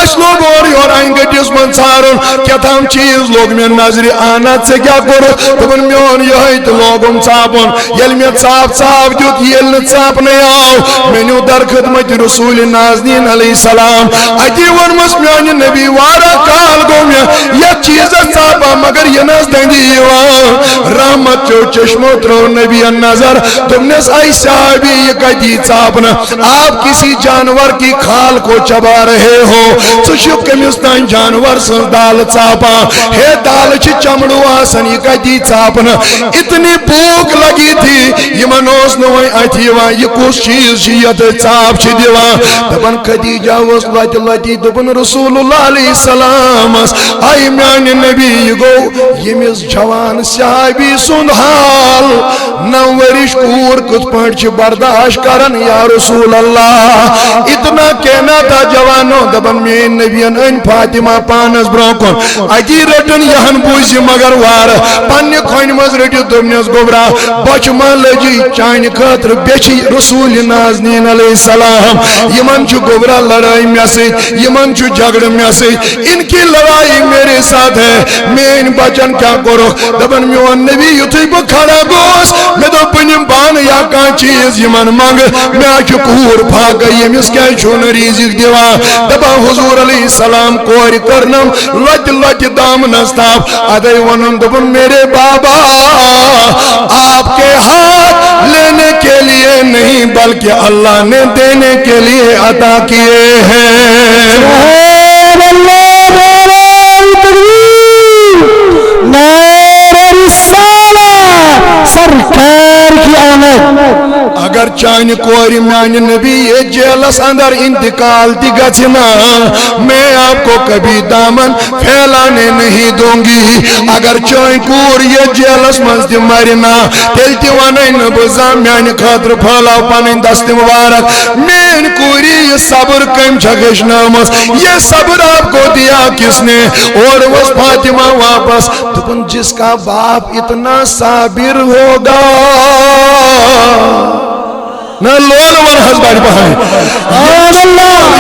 اس لوگ اور آئنگے جس من سارن کیا تھا ہم چیز لوگ میں نظری آنات سے کیا کرو دبن میون یہی تو لوگم صابن یل میں صاف جوت یل صاف نہیں آؤ مینو در خدمت رسول نازنین علیہ السلام اجی ورمس میانی نبی وارا کال گو میں یا چیز صاحبہ مگر یہ ناز دنگی یوان رحمت جو چشمو ترو نبی النظر تم نے آئی صاحبی یہ قدی صاحبنا آپ کسی جانور کی کھال کو چبا رہے ہو تو شک مستان جانور سن دال صاحبا ہے دال چھ چمڑو آسن یہ قدی صاحبنا اتنی بھوک لگی تھی یہ منوز نوئی آتی وہاں یہ کچھ چیز جیت صاحب چھ دیوان دبن خدیجہ وصلت اللہ دبن رسول اللہ علیہ السلام آئی میان نبی گو یہ مز جوان صحابی سن حال نوریش کور کچھ پانچ برداشت کرن یا رسول اللہ اتنا کہنا تھا جوانوں دبن میں نبیان ان فاطمہ پانس بروکن اجی رٹن یہن بوزی مگر وار پانی کھوین مز رٹی دمنیز گبرا بچ مان لجی چائن خطر بیچی رسول نازنین علیہ السلام یمن چو گبرا لڑائی میں سے یمن چو جھگڑ میں سے ان کی لڑائی میرے ساتھ ہے میں ان بچن کیا کرو دبن میوان نبی یوتی کو کھڑا گوش میں تو پنیم بان یا کان چیز یمن مانگ میں آچو کور بھاگ گئی مس کیا چھون ریزک دیوان دبا حضور علیہ السلام کوری کرنم لٹ لٹ دام نستاف آدھائی ونن دبن میرے بابا آپ کے ہاتھ لینے کے لیے نہیں بلکہ اللہ نے دینے کے لیے عطا کیے ہیں سبحان اللہ نعرہ تکبیر نعرہ رسالہ سرکار کی آمد اگر چاہنے کوری میانی نبی یہ جیلس اندر انتقال دی گچنا میں آپ کو کبھی دامن پھیلانے نہیں دوں گی اگر چاہنے کور یہ جیلس مزد مرنا تلتی وانین بزا میانی خاطر پھیلاو پانین دست مبارک مین کوری یہ صبر کم جھگش نامس یہ صبر آپ کو دیا کس نے اور وہ فاطمہ واپس تو جس کا باپ اتنا صابر ہوگا نا لول ون حض بڑ بہن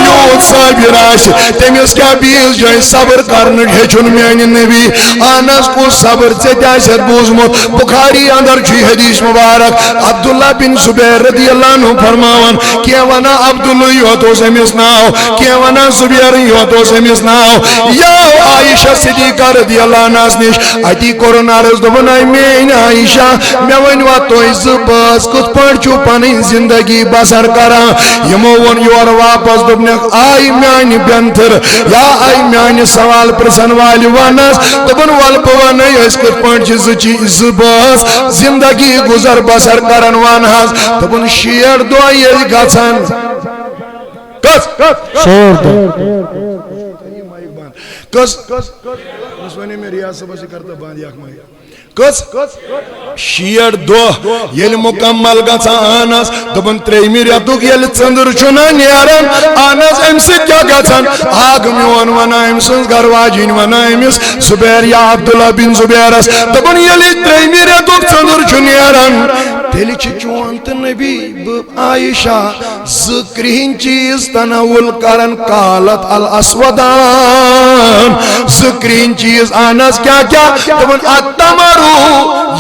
یوت صابر آس تمس کیا بیس جائے صبر کرن ہیچن میان نبی آنس کو صبر ژے آسیت بوزمت بخاری اندر چھ حدیث مبارک عبداللہ بن زبیر رضی اللہ عنہ فرماون کیا ونا عبداللہ یوت اس امس ناو کیا ونا زبیر یوت اس امس ناو یا عائشہ صدیقہ رضی اللہ عنہ نش اتی کورن عرض دبن اے مین عائشہ مے ونوا توئی زباس کت پٹ چھو پنن زندگی بسر کران یمو ون یور واپس دبن آئی میان بینتر یا آئی میان سوال پرسن والی ونس دبن ول بون اس کت پٹ زباس زندگی گزر بسر کرن ون حض دبن شیر دو یل گژھن کس ونے میں ریاض صبح سے کرتا باندھ یک مائی کس شیر دو یل مکمل گژھان آنس دبن تریمہِ رٮ۪تُک ییٚلہِ ژٔنٛدٕر چھُنہ نیران آنس امہِ سۭتۍ کیٛاہ گژھان آگ میون ونان أمۍ سٕنٛز گرواجِنۍ ونان أمِس زُبیر یا عبداللہ بن زُبیرس دپان ییٚلہِ تریمہِ رٮ۪تُک ژٔنٛدٕر چھُ نیران تیٚلہِ چھِ چون تہٕ نبی بہٕ عائشہ زٕ کرٛہِنۍ چیٖز تناول کران کالت الاسودان زٕ کرٛہِنۍ چیٖز آنس کیٛاہ کیٛاہ دپان التمرو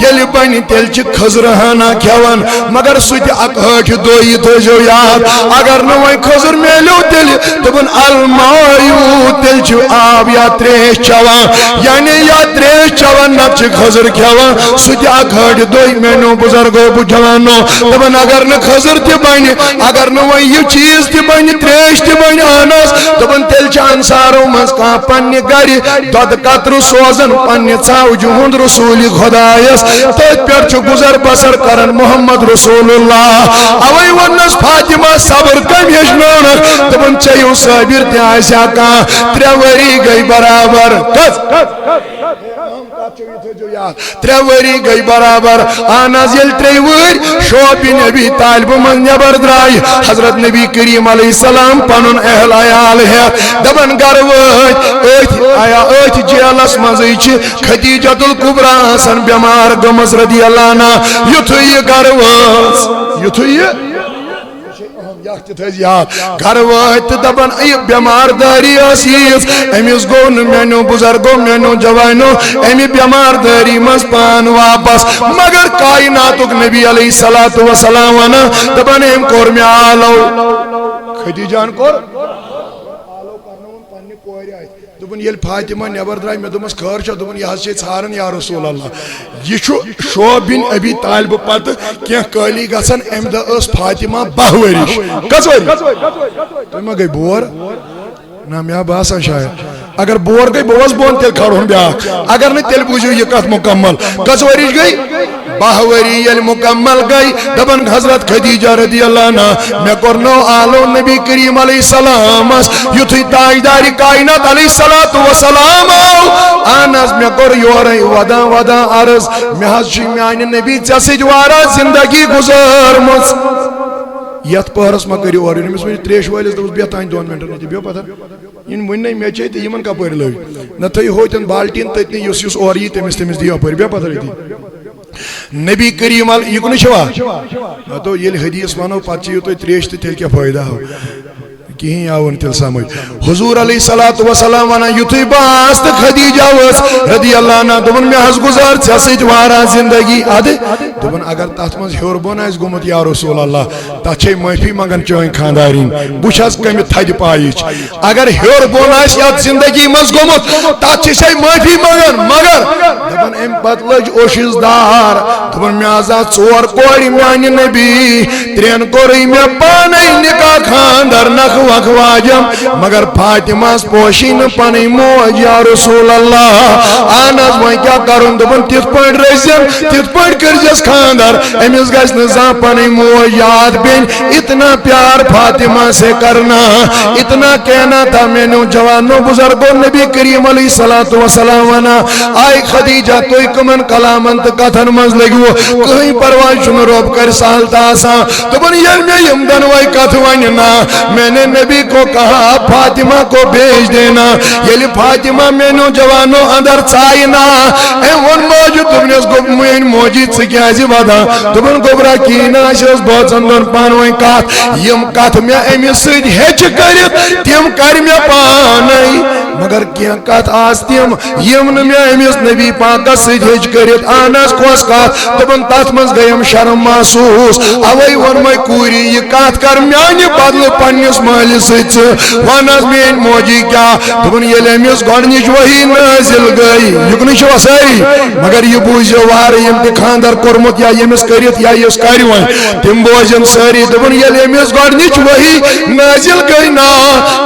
ییٚلہِ بنہِ تیٚلہِ چھِ کھٔزرٕ ہنا کھٮ۪وان مگر سُہ تہِ اکھ ہٲٹھِ دۄہ یہِ تھٲیزیو یاد اگر نہٕ وۄنۍ کھٔزٕر میلیو تیٚلہِ دپان المایوٗ تیٚلہِ چھِ آب یا تریش چٮ۪وان یعنی یا تریش چٮ۪وان نتہٕ چھِ کھٔزٕر کھٮ۪وان سُہ تہِ اکھ ہٲٹھِ دۄہ میٛانیو بُزرگو بہٕ جوانو دپان اگر نہٕ کھٔزٕر تہِ بنہِ اگر نہٕ وۄنۍ یہِ چیٖز تہِ بنہِ تریش تہِ بنہِ اہنس دپان تیٚلہِ چھِ انصارو منٛز کانٛہہ پننہِ گرِ دۄدٕ قطرٕ سوزان پننہِ ژاوجہِ ہُنٛد رسوٗلِ خۄدایس تٔتھۍ پٮ۪ٹھ چھُ گُزر بسر کران محمد رسول اللہ اوے ونس فاطمہ صبر کم ہیچھناونکھ دپان ژےٚ صابر تہِ آسیا کانٛہہ 3 ؤری گٔے برابر ترے ؤری گئی برابر آناز یل 3 ؤری شعب نبی طالب من نبر درائی حضرت نبی کریم علیہ السلام پنن اہل عیال ہے دبن گر وٲتۍ آیا ٲتھۍ جیلس منٛزٕے چھِ خدیجۃ الکبریٰ آسان بیمار گٔمٕژ رضی اللہ عنہا یُتھُے یہِ گر وٲژ یُتھُے یہِ گھر وٲتۍ تہٕ دپان یہِ بیمار دٲری ٲس ییٖژ أمِس گوٚو نہٕ میٛانیو بُزرگو میٛانیو جوانو اَمہِ بیمار دٲری منٛز پان واپس مگر کائناتُک نبی علیہ الصلوۃ والسلام ونان دپان أمۍ کوٚر مےٚ آلو خدیجہن کوٚر آلو کرناوُن پننہِ کورِ اتھِ دپان ییٚلہِ فاطمہ نٮ۪بر درٛاے مےٚ دوٚپمس خٲر چھا دوٚپُن یہِ حظ چھے ژھاران یا رسول اللہ یہِ چھُ شعب بن ابی طالب پتہٕ کینٛہہ کٲلی گژھان امہِ دۄہ ٲس فاطمہ 10 ؤرِش کٔژ ؤری تُہۍ ما گٔے بور نہ مےٚ باسان شاید اگر بور گٔے بہٕ اوسُس بۄن تیٚلہِ کھڑہون بیٛاکھ اگر نہٕ تیٚلہِ بوٗزِو یہِ کتھ مُکمل کٔژ ؤرِش گٔے 10 ؤری ییٚلہِ مُکمل گٔے دپان حضرت خدیجہ رضی اللہ عنہا مےٚ کوٚرنو آلو نبی کریم علیہ السلامس یُتھُے تاجدارِ کائنات علیہ الصلوۃ والسلام آو اہن حظ مےٚ کوٚر یورے ودان ودان عرض مےٚ حظ چھُ میانہِ نبی ژےٚ سۭتۍ واریاہ زندگی گُزٲرمٕژ یتھ پہرس ما کٔرِو اورٕ أمِس ؤنِو تریش وٲلِس دوٚپُس بیٚہہ تانۍ 2 مِنٹن ییٚتہِ بیٚہو پتہ یِم وٕنۍ مےٚ چے تہٕ یِمن کپٲرۍ لٔگۍ نہ تھٲیِو ہوتٮ۪ن بالٹیٖن تٔتنٕے یُس اورٕ یی تٔمِس دِیِو اپٲرۍ بیٚہہ پتہ ییٚتی نبی کریم یہِ کُنہِ چھوا تو ییٚلہِ حدیث ونو پتہٕ چیٚیِو تُہۍ تریش تہٕ تیٚلہِ کیٛاہ فٲیدٕ آو کِہیٖنۍ آو نہٕ تیٚلہِ سمجھ حضوٗر علیہ الصلوۃ والسلام ونان یُتھُے بہٕ آس تہٕ خدیجہ ٲس رضی اللہ عنہا دوٚپُن مےٚ حظ گُزار ژےٚ سۭتۍ واریاہ زندگی ادٕ دوٚپُن اگر تتھ منٛز ہیوٚر بۄن آسہِ گوٚمُت یا رسول اللہ تتھ چھے معٲفی منگان چٲنۍ خانٛدارِنۍ بہٕ چھس کمہِ تھدِ پایِچ اگر ہیوٚر بۄن آسہِ یتھ زندگی منٛز گوٚمُت تتھ چھِ سۄ معٲفی منگان مگر دپان امہِ پتہٕ لٔج اوشِس دار دپان مےٚ حظ آسہٕ 4 کورِ میانہِ نبی 3 کوٚرُے مےٚ پانے نکاح خاندر نکھٕ وکھٕ واجم مگر فاطمہس پوشی نہٕ پنٕنۍ موج یا رسول اللہ اہن حظ وۄنۍ کیٛاہ کرُن دوٚپُن تِتھ پٲٹھۍ رٔچھزٮ۪ن تِتھ پٲٹھۍ کٔرزٮ۪س خاندر أمِس گژھِ نہٕ زانٛہہ پنٕنۍ موج یاد بیٚنہِ اتنا پیار فاطمہ سے کرنا اتنا کہنا تھا میٛانیو جوانو بُزرگو نبی کریم علیہ الصلوۃ والسلام ونان آے خدیجہ تُہۍ کٕمن کلامن تہٕ کتھن منٛز لٔگِوٕ کٕہٕنۍ پرواے چھُنہٕ رۄب کرِ سہل تہٕ آسان دوٚپُن ییٚلہِ مےٚ یِم دۄنوَے کتھٕ ونہِ نا میں نے نبی کو کہا فاطمہ کو بھیج دینا ییٚلہِ فاطمہ میٛانیو جوانو اندر ژایہِ نا أمۍ ووٚن موجوٗد دوٚپنس گوٚو میٛٲنۍ موج موجی ثکیازی ودا دبن گوبرا کینا شس بوزن دون پانویں کات یم کات میں امی سید ہیچ کرت تیم کر میں پانائی مگر کیا کات آستیم یم میں امیس نبی پاک سید ہیچ کرت آناس کوس کات دبن تات مز گیم شرم محسوس اوئی ون میں کوری یہ کات کر میانی بدل پنیس مالی سید واناس مین موجی کیا دبن یہ امیس گوڑنیچ وہی نازل گئی یکنی شو ساری مگر یہ بوزیو وار یم تی خاندر کرمت یا یمس کرت یا یس کریوان تم بوزن ساری دبن یہ امیس گوڑنیچ وہی نازل گئی نا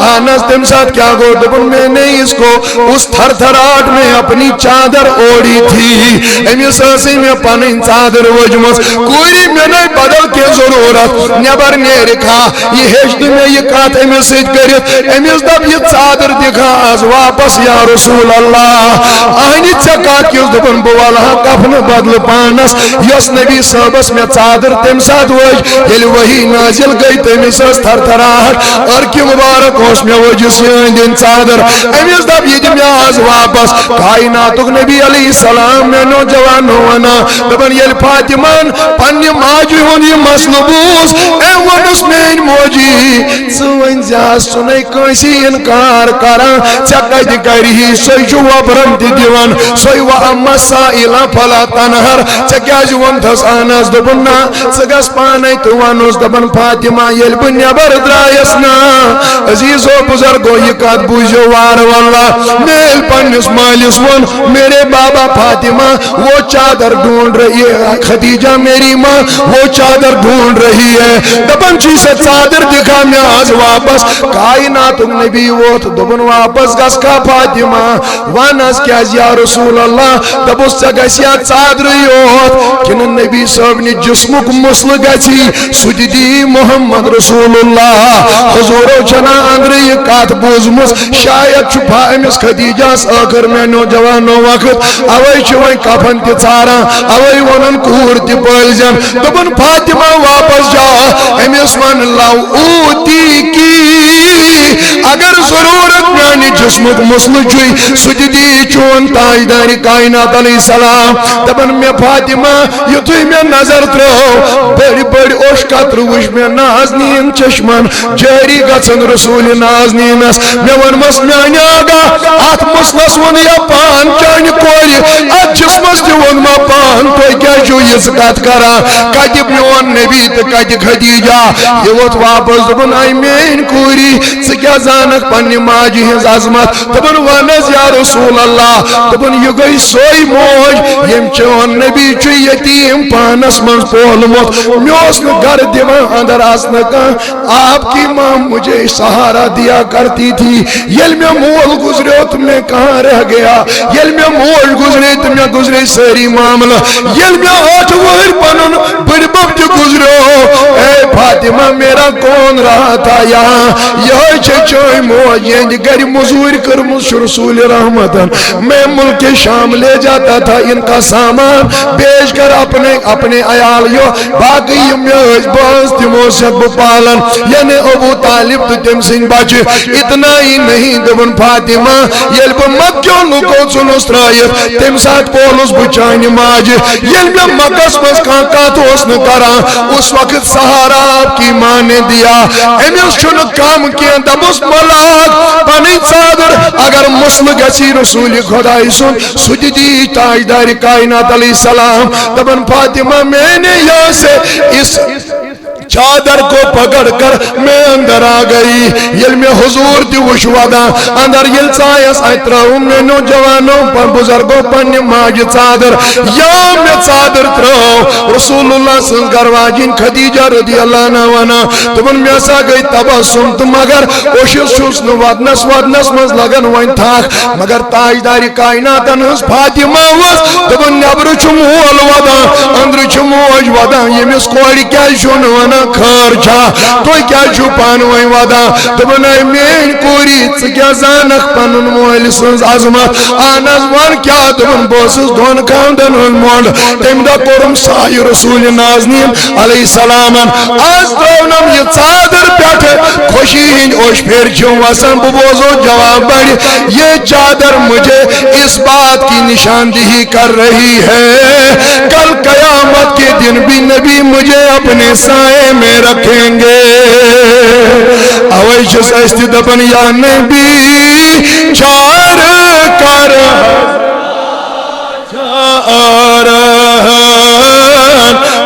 آناس تم ساتھ کیا گو دبن میں نے اس کو اس تھر تھراٹ میں اپنی چادر اوڑی تھی امیس آسی میں پانی چادر وجمس کوئی میں نے بدل کے ضرورت نیبر نے رکھا یہ ہشت میں یہ کات امیس سید کرت امیس دب یہ چادر دکھا از واپس یا رسول اللہ آئینی چکا کیس دبن بوالا کفن بدل پانس یس نبی صحبس میں چادر تم ساتھ وج یل وہی نازل گئی تمیس اس تھر تھراٹ اور کی مبارک ہوش میں وجس دن چادر امیس دب یہ دم آز واپس کائناتک نبی علیہ السلام میں نوجوان ہونا دبن یل فاطمان پنی ماجی ہونی مسلبوس اے ونس مین موجی سوین زیاز سنائی کنسی انکار کران چکا دی کری سوی جو وبرن دی دیوان سوی و اما سائلہ پھلا تنہر چکا جوان تھس آناس دبننا سگس پانائی توانوس دبن فاطمہ یل بنیا بردرائیسنا عزیز و بزرگو یہ کات بوجھو وار واللہ میل پنس مالس ون میرے بابا فاطمہ وہ چادر ڈھونڈ رہی ہے خدیجہ میری ماں وہ چادر ڈھونڈ رہی ہے دبن چی سے چادر دکھا میں آز واپس کائنات نبی وہ دبن واپس گس کا فاطمہ وانس کیا یا رسول اللہ دبس سے گسیا چادر یوت کن نبی صاحب نے جسمک مسل گسی سجدی محمد رسول اللہ حضور و جنا اندر یہ کات بوزمس شاید چھپا امس خدیجہ آخر میں نوجوانو وقت اوئی چھوئی کفن تی چارا اوئی ونن کور تی پلزن دبن فاطمہ واپس جا امس ون لاؤ اوتی کی اگر ضرورت میانی جسمک مسل چوئی سجدی چون تاجداری کائنات علیہ السلام دبن میں فاطمہ یتوی میں نظر ترو بڑی بڑی اوشکت روش میں نازنین چشمن جاری گچن رسول نازنینس میں ون مس میانی آگا ات مسلس ون یا پان چانی کوری ات جسمس دی ون ما پان تو کیا جو یہ زکات کرا کتی بیون نبی تو کتی خدیجہ یہ وقت واپس دبن آئی مین کوری سکیا زانک پنی ماجی ہز عظمت دبن ونز یا رسول اللہ دبن یہ گئی سوئی موج یم چون نبی چو یتیم پانس من پولمت میوس نو گر دیوان اندر آسنکا آپ کی ماں مجھے سہارا دیا کرتی تھی یل میں مول گزرے تم نے کہاں رہ گیا یل میں مول گزرے تم نے گزرے ساری معاملہ یل میں آٹھ ور پنن بڑی ببت گزرے اے فاطمہ میرا کون رہا تھا یہاں یہ چچوئی موجین گری مزور کرمس رسول رحمتن میں ملک شام لے جاتا تھا ان کا سامان بیچ کر اپنے عیالیوں باقی میوز باز تمو سب پالن یعنی ابو طالب تو تم سنگ بچ اتنا ہی نہیں دبن فاطمہ یل بہ مکیوں لکو چنس ترائیت تم ساتھ پولس بچانی ماج یل میں مکس مز کان کات اس نے کرا اس وقت سہارا آپ کی ماں نے دیا امیس چھن کام کیا دبس ملاک پانی چادر اگر مسل گسی رسول خدای سن سجدی تاجدار کائنات علیہ السلام دبن فاطمہ میں نے یہاں سے اس چادر کو پکڑ کر میں اندر آ گئی یل میں حضور دی وشودا اندر یل سایس اتراؤں میں نوجوانوں پر بزرگوں پر نماج چادر یا میں چادر تراؤں رسول اللہ سنگرواجین خدیجہ رضی اللہ عنہ تمن میں سا گئی تبسم تم مگر اوشس شوس نو ودنس مز لگن وین تھاک مگر تاجداری کائنات انس فاطمہ وز تمن نبر چمول ودا اندر چموج ودا یمس کوڑی کیا شون ونا خرچا تو کیا چھو پانوئی ودا تو بنائی مین کوری چکیا زانک پنن مولی سنز عظمت آناز وان کیا تو بن بوسس دون کاندن ان موند تیم دا کرم سائی رسول نازنین علیہ السلام آز دونم یہ چادر پیٹھے خوشی ہنج اوش پھر چھو وسن ببوزو جواب بڑی یہ چادر مجھے اس بات کی نشاندہی کر رہی ہے کل اپنے سائے میں رکھیں گے اویش سستی دبن یا نبی چار کر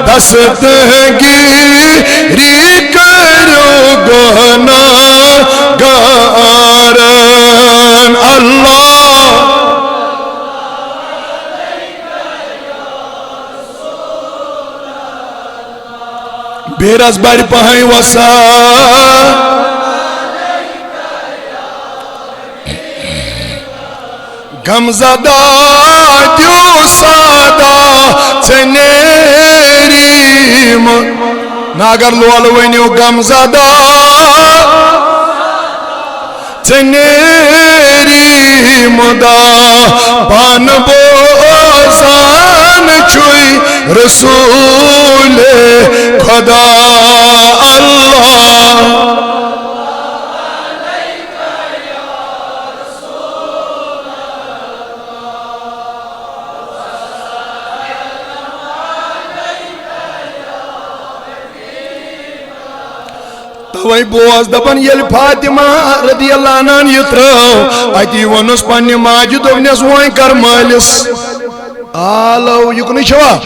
دستگیری کرو گناہگاران اللہ بیرز باری پہائیں وسا غمزدہ دیو سادہ چنیری ناگر لول ونیو غمزدہ چنیری مدا پان بوزان چھوئی رسول خدا اللہ وی بوز دپن یل فاطمہ رضی اللہ عنہ یترو اتی ونس پنی ماجد ونس وائن کر مالس آلو یکنی شوا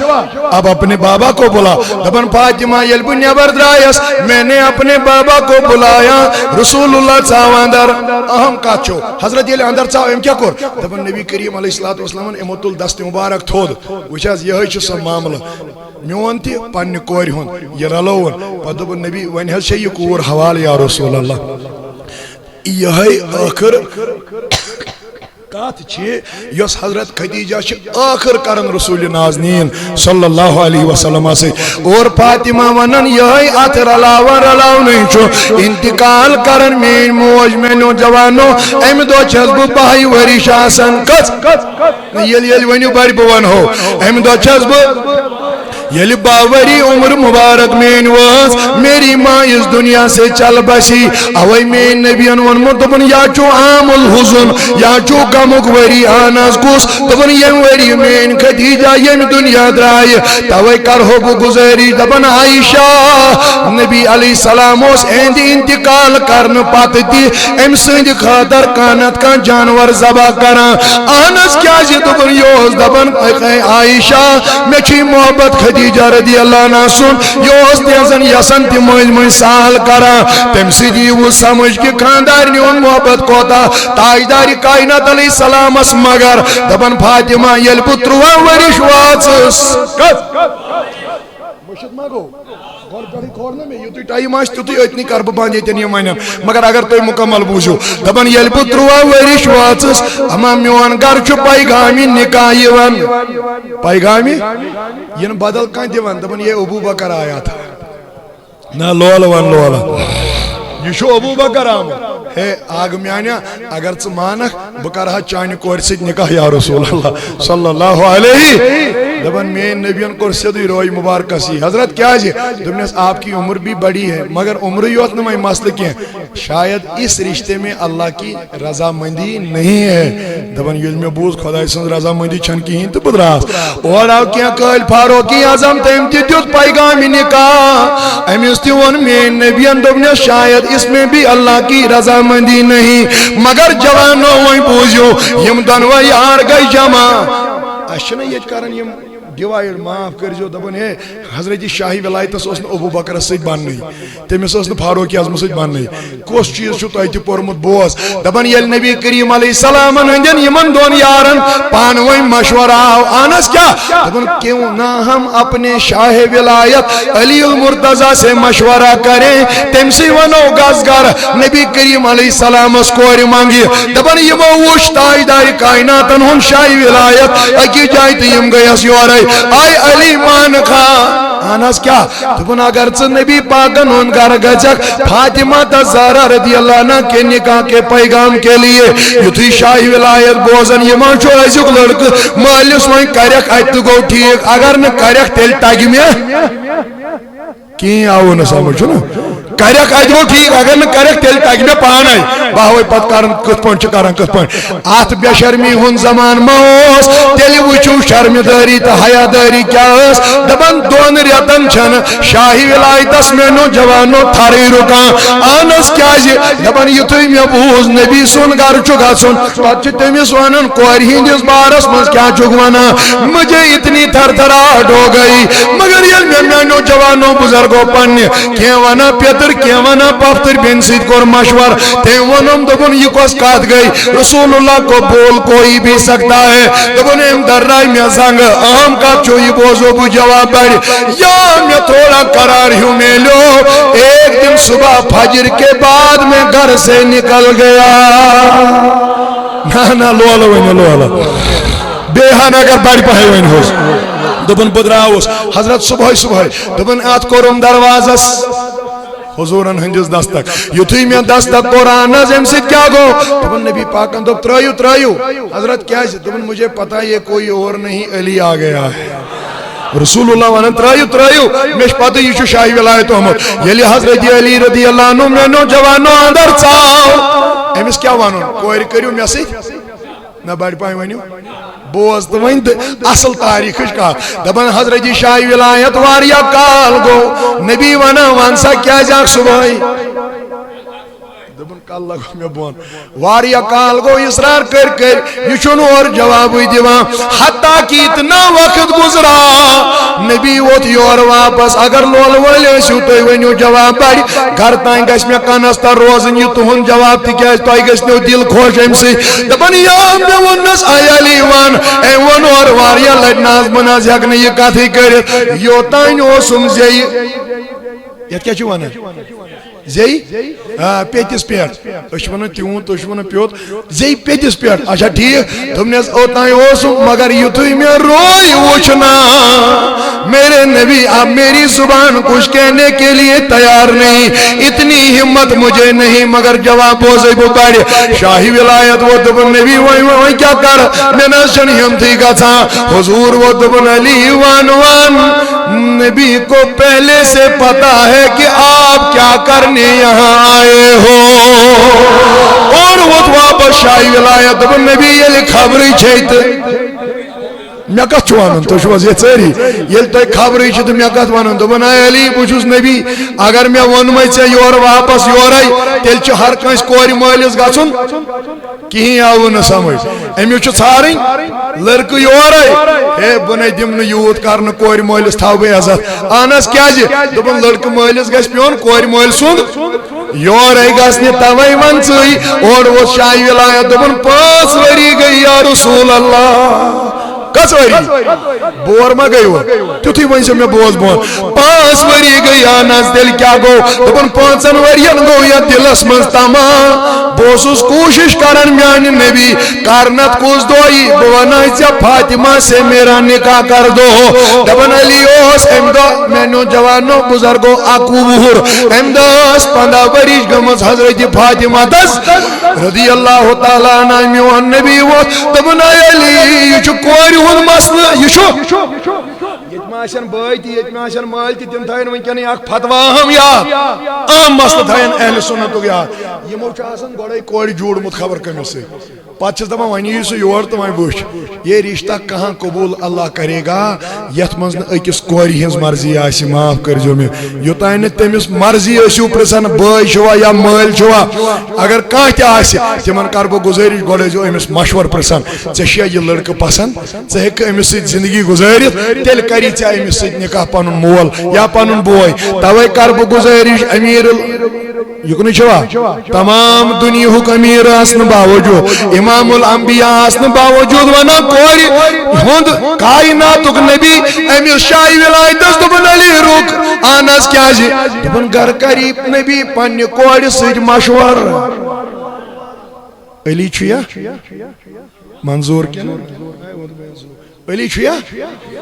اب اپنے بابا کو بلا دپن فاطمہ یل بو نیبر درائیس میں نے اپنے بابا کو بلایا رسول اللہ چاو اندر اہم کچو حضرت یل اندر چاو ام کیا کور دپن نبی کریم علیہ السلام امتل دست مبارک تھود وچاز یہ چھ سب معاملہ میون تی پنہ کور ہون یہ رلون پدب نبی ون حل یہ کور حوالہ یا رسول اللہ یہ آخر کات چھ یس حضرت خدیجہ چھ آخر کرن رسول نازنین صلی اللہ علیہ وسلم سے اور فاطمہ ونن یہ ات رلاو نہیں چھو انتقال کرن مین موج میں نوجوانو ام دو چھس بو پائی ورش آسن کس یل ونیو باری بوان ہو ام دو چھس بو یلی باوری عمر مبارک مین واس میری ماں اس دنیا سے چل بسی اوی مین نبیان ون مطبن یا چو عام الحزن یا چو کمک وری آناز کس دبن یم وری مین خدیجہ یم دنیا درائی توی کر ہو بو گزاری دبن عائشہ نبی علیہ السلام اس اند انتقال کرن پاتی ام سند خاطر کانت کا جانور زبا کرا آناز کیا جی دبن یوز دبن عائشہ میں چی محبت خدیجہ رضی اللہ عنہ سن یوز دیزن یسن تی موج سال کرا تم سیدی وہ سمجھ کی خاندار نیون محبت کوتا تاجداری کائنات علیہ السلام اس مگر دبن فاطمہ یل پتروا ورش واتس مشت مگو گھر گھڑی کھورنے میں یہ تو ٹائم آج تو اتنی کرب باندھے تینی مائنہ مگر اگر تو مکمل بوجھو دبن یل پتروا ورش واتس اما میوان گھر چھو پیغامی نکائی ون پیغامی یہ بدل کان دیوان دبن یہ ابو بکر آیا تھا نا لولا ون لولا یہ شو ابو بکر آمد ہے آگ میانیا اگر چھ مانک بکرہا چانی کور سید نکاح یا رسول اللہ صلی اللہ علیہ دبن مین نبیان کور سیدی روی مبارکہ سی حضرت کیا جی دبنیس آپ کی عمر بھی بڑی ہے مگر عمر یوت نمائی مسئلہ کی ہیں شاید اس رشتے میں اللہ کی رضا مندی نہیں ہے دبن یل میں بوز خدا سن رضا مندی چھن کی ہیں تو بدراس اور آو کیا کل فاروقی اعظم تیم تی دیت پیغامی نکاح امیستی ون مین نبیان دبنیس شاید اس میں بھی اللہ کی رضا مندی نہیں مگر جوانو وہیں پوزیو یم دنو یار گئی جمع اشنا یہ کارن یم ڈیوائر معاف کر جو دبن ہے حضرت شاہی ولایت اس ابو بکر سید بان نہیں تمس اس فاروق اعظم سید بان نہیں کوس چیز چھو تو ایتی پورمت بوز دبن یل نبی کریم علیہ السلام ہندن یمن دون یارن پانوئی مشورہ آنس کیا دبن کیوں نہ ہم اپنے شاہ ولایت علی المرتضی سے مشورہ کریں تم سے ونو گزگر نبی کریم علیہ السلام اس کوری مانگی دبن یمو وش تاجدار کائناتن ہن شاہی ولایت اکی جائی تیم گئی اس یورائی آئی علی مان خواہ آناس کیا دبن اگر چھ نبی پاکن ان گھر گجک فاطمہ تزارہ رضی اللہ عنہ کے نکاح کے پیغام کے لیے یتھی شاہی ولایت بوزن یہ مانچو ایسک لڑک مالیس وہیں کریک ایتو گو ٹھیک اگر نہ کریک تیل تاگی میں کی آو نہ سمجھو نا کرک اتو ٹھیک اگر نا کرک تیل تک میں پانے باوے پت کرن کت پن کران کت پن ات بے شرمی ہن زمان موس تیل وچو شرمداری تو حیاداری کیا اس دبن دون ریتن چھن شاہی ولایتس میں نو جوانو تھاری رکان آنس کیا جی دبن یتوی میں بوز نبی سن گر چگا سن پت تمس ونن کور ہندس بارس مز کیا چگوانا مجھے اتنی تھر تھراہٹ ہو گئی مگر یل میں میانو جوانو بزرگو پن کی ونا پیتر کی ونا پفتر بین سید کور مشور تے ونم دبن یہ کس کات گئی رسول اللہ کو بول کوئی بھی سکتا ہے دبن ام در رائی میں زنگ اہم کا چوئی بوزو بو جواب بڑی یا میں تھوڑا قرار ہوں میں لو ایک دن صبح فجر کے بعد میں گھر سے نکل گیا نا لولا وین لولا بیہان اگر بڑی پہی وین ہوس دبن بدراؤس حضرت صبح دبن آت کورم دروازس حضورن ہنجز دستک یتوی میں دستک قرآن نظم سے کیا گو دبن نبی پاکن دب ترائیو حضرت کیا ہے دبن مجھے پتا یہ کوئی اور نہیں علی آ گیا ہے رسول اللہ ونن ترائیو میش پتہ یہ شاہی ولایت احمد یلی حضرت علی رضی اللہ عنہ میں نو جوانو اندر چاو امس کیا وانو کوئی کریو میں سی نہ بڑی پائیں ونیو بوز تو ون اصل تاریخ کا دبن حضرت شاہی ولایت واریا کال گو نبی ونا وانسا کیا جاک صبح دبن کال لگو میں بون واریا کال گو اصرار کر یہ چھنو اور جواب دیوان حتیٰ کی اتنا وقت گزرا نبی ووت یور واپس اگر لول ولی سو تو ونیو جواب بڑی گھر تائیں گش میں کنستر روزن یہ تہن جواب تی کیا تو گش نو دل خوش ایم سی دبن یا میں ونس آیالی وان اے ون اور واریا لڑناز مناز حق نے یہ کاتھی کرت یو تائیں اوسم زی یہ کیا چوانا زی پیتس پیٹ اشوانا تیون تو اشوانا پیوت زی پیتس پیٹ اچھا ٹھیک تم نے اوتائیں اوسم مگر یتوی میں روئی وچنا میرے نبی اب میری زبان کچھ کہنے کے لیے تیار نہیں اتنی ہمت مجھے نہیں مگر جواب بوزے بکاڑی شاہی ولایت وہ دبن نبی وہی کیا کر میں نشن ہمتی کا تھا حضور وہ دبن علی وان نبی کو پہلے سے پتا ہے کہ آپ کیا کرنے یہاں آئے ہو اور وہ واپس شاہی ولایت دبن نبی یہ خبری چھیت میں کت چوانن تو شواز یہ چاری یل تو خبری چھ تو میں کت وانن دبن اے علی بوچھس نبی اگر میں ونمے ژے یور واپس یورائی تیل چھ ہر کانس کور مالس گژھن کہیں آو نہ سمجھ امیو چھ ژھارن لڑکہ یورائی اے بنے دم یوت کرن کور مالس تھاو بے عزت انس کیا جی دبن لڑکہ مالس گژھ پیون کور مال سند یورائی گژھنہ توے ون ژٕے اور وہ شاہی ولایت دبن 5 ؤری گئی یا رسول اللہ کس وری بور ما گئی وہ تیتھی وہیں سے میں بوز بون 5 ؤری گئی آناز دل کیا گو دبن 5 ورین گو یا دلس منز تمام بوسوس کوشش کرن میانی نبی کارنت کوز دوئی بونائی چا فاطمہ سے میرا نکاح کر دو دبن علیوس امدو میں نو جوانو بزرگو اکو بہر امدوس 15 وریش گمز حضرت فاطمہ دس رضی اللہ تعالیٰ نامیوان نبی وہ دبن علی یہ چو کوری ہون مسئلہ یہ شو یتماشن بائی تی یتماشن مال تی تم تھائن ونکنی اک فتوا ہم یاد عام مسئلہ تھائن اہل سنتو یاد یہ موچ آسن گوڑائی کوڑی جوڑ مت خبر کمی سے پاچھس دبا ونی سے یور تو وہیں بوش یہ رشتہ کہاں قبول اللہ کرے گا یت منز اکس کوری ہنز مرضی آسی معاف کر جو میں یوتائن تمس مرضی اسیو پرسن بائی شوا یا مال شوا اگر کہاں تی آسی تمن کربو گزارش گوڑے جو امس مشور پرسن ژےٚ یہ لڑکہ پسند ژٕ ہیٚککھٕ امس سۭتۍ زندگی گزارت تیل کری ژےٚ امس سۭتۍ نکاح پنن مول یا پنن بوے توے کر بہ گزارش امیر یکنی چھوا تمام دنیا ہک امیر آسن باوجود امام الانبیاء آسن باوجود ونا کوری ہند کائناتک نبی امس شاہی ولایتس دبن علی رک آنس کیا جی دبن گھر قریب نبی پنہ کوڑ سۭتۍ مشور علی چھیا منظور کیا علی چھیا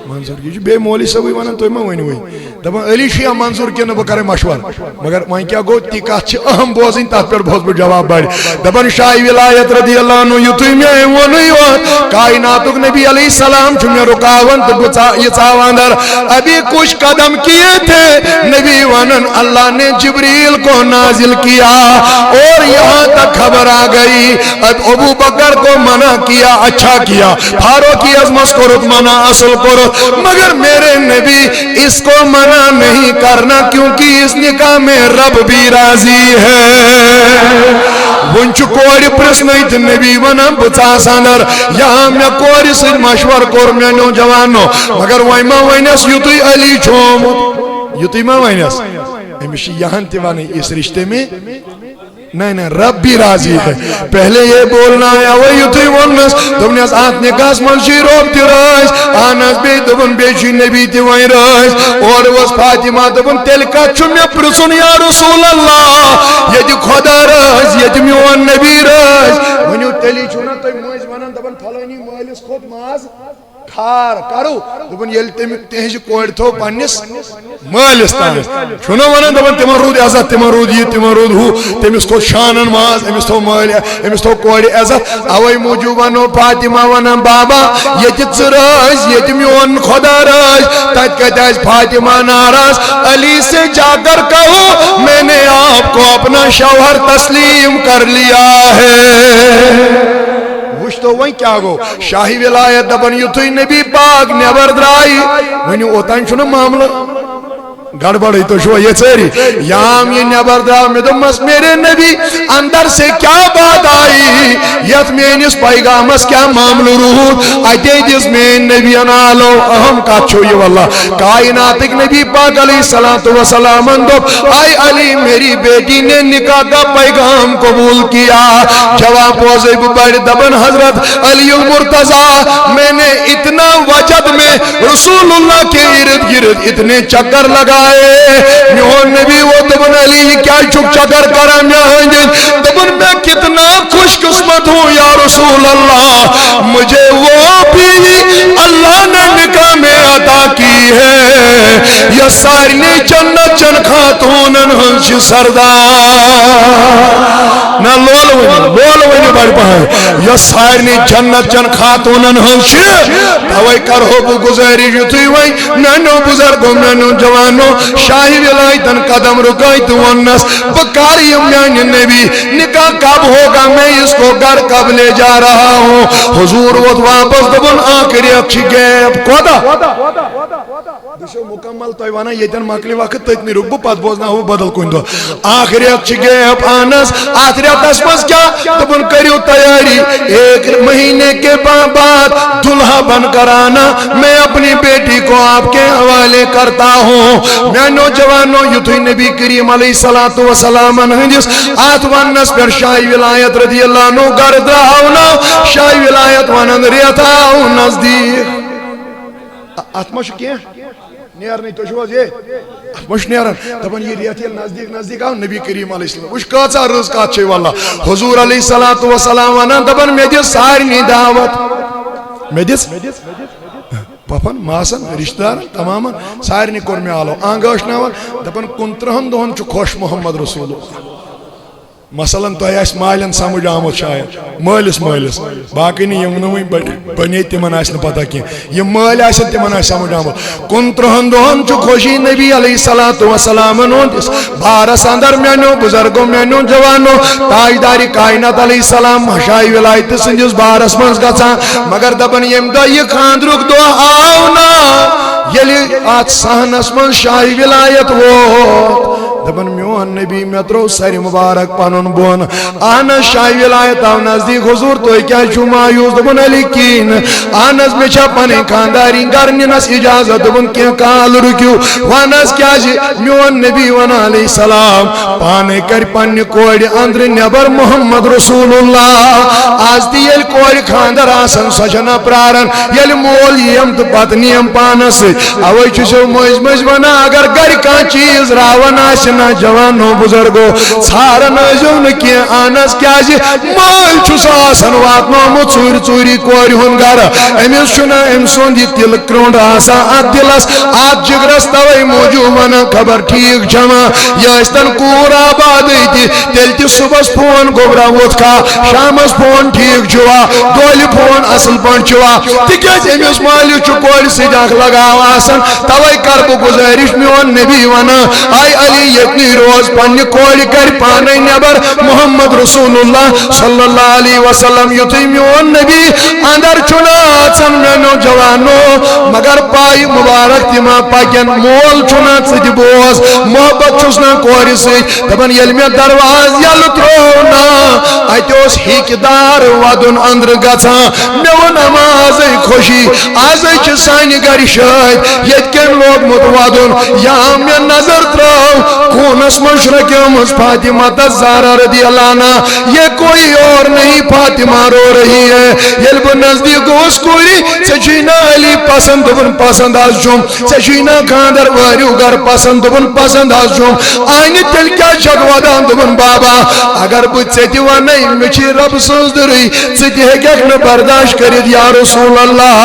منظور یہ بے مولی صاحب ونان تُہۍ ما ؤنِو دپان علی چھیا منظور کِنہٕ بہٕ کَرے مشور مگر وۄنۍ کیٛاہ گوٚو تہِ کتھ چھِ اہم بوزٕنۍ تتھ پٮ۪ٹھ بوز بہٕ جواب بڑِ دپان شاہ ولایت رضی اللہ عنہ یُتھُے مےٚ ووٚنُے یوت کائناتُک نبی علیہ السلام چھُ مےٚ رُکاوان تہٕ بہٕ یہ ژاوان در ابھی کچھ قدم کیے تھے نبی ونن اللہ نے جبریل کو نازل کیا اور یہاں تک خبر آ گئی ابو بکر کو منع کیا اچھا کیا فاروق کی عظمت کو منع اصل کرو مگر میرے نبی اس کو منع نہیں کرنا کیونکہ اس نکاح میں رب بھی راضی ہے ونچ کوڑ پرسنیت نبی ونم بچاس اندر یہاں میں کوڑ سے مشور کور میں نوجوانو مگر وائما وائنس یوتی علی چھومت یوتی ما وائنس ہمیشہ یہاں تیوانے اس رشتے میں نہیں رب بھی راضی ہے پہلے یہ بولنا ہے وہ یوتی ونس تم نے آت نکاس منشی روب تی رائز آنس بی دبن بیچی نبی تی وائن رائز اور وہ فاطمہ دبن تلکا چمی پرسن یا رسول اللہ یہ دی خدا رائز یہ دی میوان نبی رائز ونیو تلی چونا تو موز ونن دبن پھلانی مالس خود ماز کھار کرو دبن یل تہج کوڑ تھو پنس مالس تان چھنو ونن دبن تمن رود عزت تمن رود یہ تمن رود ہو تمس کو شانن ماز امس تو مال امس تو کوڑ عزت اوے موجود ونو فاطمہ ونن بابا یہ ژراز یہ میون خدا راز تت کتاز فاطمہ ناراض علی سے جا کر کہو میں نے آپ کو اپنا شوہر تسلیم کر لیا ہے تو وہیں کیا گو شاہی ولایت دبن یتھوئی نبی پاک نیبر درائی ونیو اوتان چھو نا معاملہ گڑبڑی تو شو یہ چیری یام یہ نیبر درائی میں دمس میرے نبی اندر سے کیا بات آئی یت مینس پیغامس کیا معاملہ روح اتے جس میں نبی انالو اہم کا چھوئی واللہ کائناتک نبی پاک علیہ السلام اندو آئی علی میری بیٹی نے نکاح کا پیغام قبول کیا جواب پوزے بڑھ دبن حضرت علی المرتضی میں نے اتنا وجد میں رسول اللہ کے ارد گرد اتنے چکر لگائے میون نبی وہ دبن علی کیا چک چکر کرا دبن میں کتنا خوش قسمت ہوں یا رسول اللہ مجھے وہ بھی اللہ نے نکاح میں عطا کی ہے یا ساری جنت چن خاتون ہنش سردار نہ لول ونی بڑھ پائے یا ساری جنت چن خاتون ہنش توائی کرو بو گزاری جتوئی وئی ننو بزرگوں ننو جوانو شاہی ولایتن قدم رکائی تو ونس بکاریم یعنی نبی نکاح کب ہوگا میں اس کو گھر کب لے جا رہا ہوں حضور وقت واپس دبن آخری اکشی گیب کودا دشو مکمل تو ایوانا یتن مکلی وقت تو اتنی رکبو پت بوزنا ہو بدل کوئی دو آخری اکشی گیب آنس آخری تسمس کیا دبن کریو تیاری ایک مہینے کے بعد دلہا بن کر آنا میں اپنی بیٹی کو آپ کے حوالے کرتا ہوں میں نوجوانوں یتھوئی نبی کریم علیہ السلام ہنجس آت ونس پر شاہی ولایت رضی اللہ عنہ گرد رہاؤنا شاہی ولایت ونن ریتاؤ نزدیک اتمش کیا نیر نہیں تو شواز یہ اتمش نیرن تبن یہ ریتیل نزدیک آؤ نبی کریم علیہ السلام وش کاچا رز کاچے والا حضور علیہ السلام ونن تبن میجس سارنی دعوت میجس پپن ماسن رشتہ دار تماما سارنی کور میں آلو آنگوش ناول دپن 15 دہن چھ خوش محمد رسول اللہ مثلا تو ایس مالن سمجھ آمد شاید مالس باقی نہیں یمنوی بنی تمن آس نا پتہ کی یہ مال آسن تمن آس سمجھ آمد 15 دہن چھ خوشی نبی علیہ السلام اس بارس اندر مینو بزرگوں مینو جوانو تاجداری کائنات علیہ السلام شاہی ولایت سندس بارس منز گژھان مگر دپن یم دہ یہ خاندرک دہ آو نا یلی ات صحنس من شاہی ولایت ووت دپن میون نبی میں ترو سر مبارک پنن بون آنس شاہی ولایت آو نزدیک حضور تو کیا چھو مایوس دپن علی کین آنس میں چھا پنے خانداری گرنس اجازت دپن کیا کال رکیو وانس کیا جی میون نبی ونا علیہ السلام پانے کر پن کوڑ اندر نبر محمد رسول اللہ آز دی یل کوڑ خاندر آسن سجنا پرارن یل مول یم تو پتنیم پانس اوئی چھو مجھ ونا اگر گر کا چیز راون آسن نا جوانو بزرگو ژھارن ٲسِو نہٕ کینٛہہ اہن حظ کیازِ مٲلۍ چھُ سُہ آسان واتنومُت ژوٗرِ ژوٗرِ کورِ ہُنٛد گرٕ أمِس چھُنہٕ أمۍ سُنٛد یہِ تِلہٕ کرٛونٛڈ آسان اَتھ دِلس اَتھ جگرس تَوَے موٗجوٗب وَنان خبر ٹھیٖک چھَما یہِ ٲسۍتن کوٗر آبادٕے تہِ تیٚلہِ تہِ صُبحس فون گوٚبرا ووٚتھ کھا شامس فون ٹھیٖک چھُوا دۄہلہِ فون اصل پٲٹھۍ چھُوا تِکیازِ أمِس مٲلِس چھُ کورِ سۭتۍ اکھ لگاو آسان تَوَے کر بہٕ گُزٲرِش میون نبی وَنان آے علی ییٚتنٕے روز پننہِ کورِ کر پانے نٮ۪بر محمد رسول اللہ صلی اللہ علیہ وسلم یُتھُے میون نبی اندر چھُنہٕ اژان میانیو جوانو مگر پاے مبارک تِما پکن مول چھُنہٕ ژٕ تہِ بوز محبت چھُس نہ کورِ سۭتۍ دپان ییٚلہِ مےٚ درواز یلہٕ تروو نا اتہِ اوس ہیٚکہِ دار ودُن أنٛدرٕ گژھان مےٚ ووٚن نمازے خوشی آزے چھِ سانہِ گرِ شٲدۍ ییٚتہِ کٔمۍ لوگمُت ودُن یا مےٚ نظر ترٲو خوٗنس منٛز شرۄکیمٕژ فاطمہ تس زارا رضی اللہ عنہا یہ کوئی اور نہیں فاطمہ رو رہی ہے ییٚلہِ بہٕ نزدیٖک گوٚوُس کورِ ژےٚ چھُے نا علی پسنٛد دوٚپُن پسنٛد حظ چھُم ژےٚ چھُے نا خاندر وٲرِو گرٕ پسنٛد دوٚپُن پسنٛد حظ چھُم آنہِ تیٚلہِ کیٛاہ چھکھ ودان دوٚپُن بابا اگر بہٕ ژےٚ تہِ ونے مےٚ چھِ رۄبہٕ سٕنٛز دٕرٕے ژٕ تہِ ہیٚککھ نہٕ برداشت کٔرِتھ یا رسول اللہ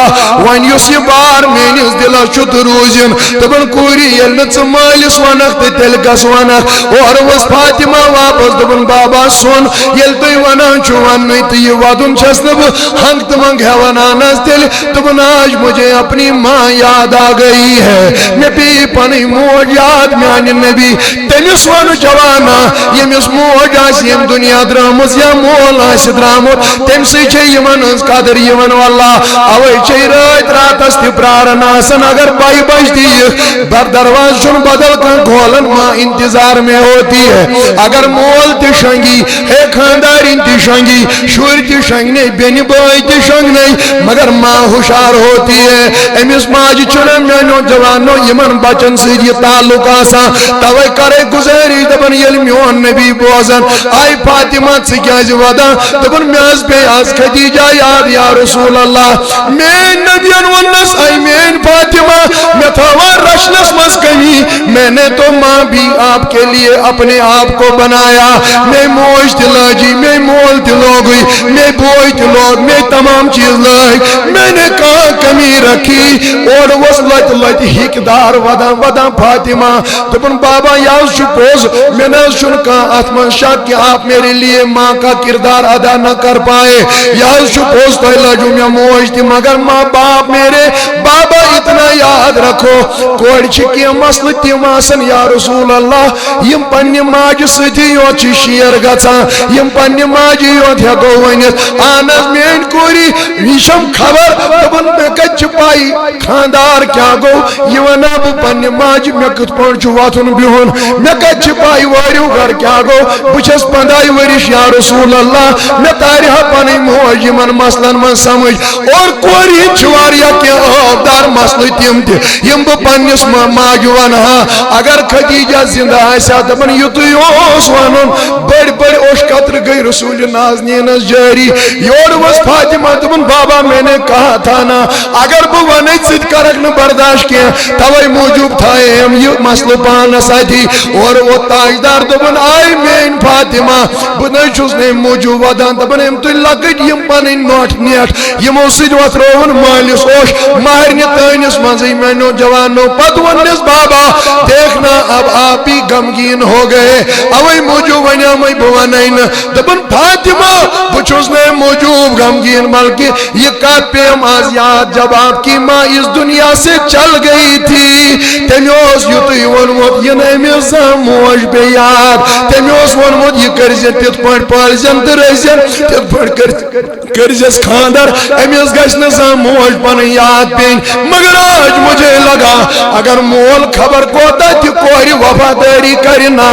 وۄنۍ یُس یہِ بار میٲنِس دِلس چھُ تہٕ روٗزِن دوٚپُن کوٗرِ ییٚلہِ نہٕ ژٕ مٲلِس ونکھ تہٕ تیٚلہِ کس ونکھ اورٕ ؤژھ فاطمہ واپس دوٚپُن بابا سُن ییٚلہِ تُہۍ ونان چھُو وننٕے تہٕ یہِ ودُن چھس نہٕ بہٕ ہنٛگ تہٕ منٛگ ہٮ۪وان اہن حظ تیٚلہِ دوٚپُن آج مجھے اپنی ماں یاد آ گئی ہے مےٚ پیٚیہِ پنٕنۍ موج یاد میانہِ نبی تٔمِس وَن جوانا ییٚمِس موج آسہِ ییٚمہِ دُنیا درٛٲمٕژ یا مول آسہِ درٛامُت تَمہِ سۭتۍ چھےٚ یِمن ہٕنٛز قدر یِوان واللہ اوے چھے رٲتۍ راتس تہِ پراران آسان اگر بہہِ بجہِ تہِ یِکھ دروازٕ چھُنہٕ بدل کانٛہہ کھولان ماں انتظار میں ہوتی ہے اگر مول تہِ شۄنگی ہے خاندارِنۍ تہِ شۄنگی شُرۍ تہِ شۄنگنے بیٚنہِ بٲے تہِ شۄنگنے مگر ماں ہوشیار ہوتی ہے أمِس ماجہِ چھُنہٕ میانیو جوانو یِمن بچن سۭتۍ یہِ تعلق آسان توے کرے گُزٲرِش دپان ییٚلہِ میون نبی بوزان آے فاطمہ ژٕ کیازِ ودان دپان مےٚ حظ پیٚیہِ آز خدیجہ یاد یا رسول اللہ میٲنۍ نبین ووننس آے میٲنۍ فاطمہ مےٚ تھٲوا رچنس منٛز کمی میں نے تو ماں بھی آپ کے لیے اپنے آپ کو بنایا میں موج تہِ لٲجی میں مول تہِ لوگٕے میں بوے تہِ لوگ میں تمام چیز لٲگۍ میں نے کانٛہہ کمی رکھی اورٕ ؤژھ لتہِ لتہِ ہیٚکہِ دار ودان ودان فاطمہ دوٚپُن بابا یہِ حظ چھُ پوٚز مےٚ نہ حظ چھُنہٕ کانٛہہ اتھ منٛز شک کہ آپ میرے لیے ماں کا کردار ادا نہ کر پائے یہِ حظ چھُ پوٚز تۄہہِ لٲجوٕ مےٚ موج تہِ مگر ماں باپ میرے بابا اتنا یاد رکھو کورِ چھِ کینٛہہ مسلہٕ تِم آسان یا رسول اللہ یِم پننہِ ماجہِ سۭتی یوت چھِ شیر گژھان یِم پننہِ ماجہِ یوت ہٮ۪کو ؤنِتھ اہن حظ میٲنۍ کورِ یہِ چھم خبر دوٚپُن مےٚ کتہِ چھِ پاے خاندار کیٛاہ گوٚو یہِ ونا بہٕ پننہِ ماجہِ مےٚ کِتھ پٲٹھۍ چھُ وۄتھُن بِہُن مےٚ کتہِ چھِ پاے وٲرِو گرٕ کیٛاہ گوٚو بہٕ چھس 15 ؤرِش یا رسول اللہ مےٚ تارِ ہا پنٕنۍ موج یِمن مسلن منٛز سمجھ اور کورِ ہِنٛدۍ چھِ واریاہ کینٛہہ ٲبدار مسلہٕ تِم تہِ یِم بہٕ پننِس ماجہِ ونہٕ ہا اگر خدیجہ زندہ آسہِ ہا دپان یُتُے اوس ونُن بٔڑۍ بٔڑۍ اوش قطرٕ گٔے رسول نازنیٖنس جٲری یورٕ ؤژھ فاطمہ دوٚپُن بابا میں نے کہا تھا نا اگر بہٕ ونے ژٕ تہِ کرکھ نہٕ برداشت کینٛہہ توے موٗجوٗب تھاییم یہِ مسلہٕ پانس اتی اورٕ ووت تاجدار دوٚپُن آے میٲنۍ فاطمہ بہٕ نٔے چھُس نہٕ اَمہِ موٗجوٗب ودان دپان یِم تُہۍ لۄکٕٹۍ یِم پنٕنۍ نوٚٹھ نیٹھ یِمو سۭتۍ وۄتھرووُن مٲلِس اوش مہرنہِ تٲنِس منٛزٕے میانیو جوانو پتہٕ ووٚننس بابا دیکھنا اب آپ ہی غمگین ہو گئے اوے موٗجوٗب ونیامے بہٕ ونے نہٕ دوٚپُن فاطمہ بہٕ چھُس نہٕ اَمہِ موٗجوٗب غمگین بلکہ یہ کتھ پیٚیَم آز یاد جب آپ کی ماں اس دنیا سے چل گئی تھی تٔمۍ اوس یُتُے ووٚنمُت یہِ نہٕ أمِس زانٛہہ موج پیٚیہِ یاد تٔمۍ اوس ووٚنمُت یہِ کٔرۍزِ تِتھ پٲٹھۍ پٲلزٮ۪ن تہٕ رٔچھزٮ۪ن تِتھ پٲٹھۍ کٔرۍزٮ۪س خاندر أمِس گژھِ نہٕ زانٛہہ موج پنٕنۍ یاد پیٚنۍ مگر آج مجھے لگا اگر مول خبر کوتاہ تہِ کورِ وفادٲری کرِ نا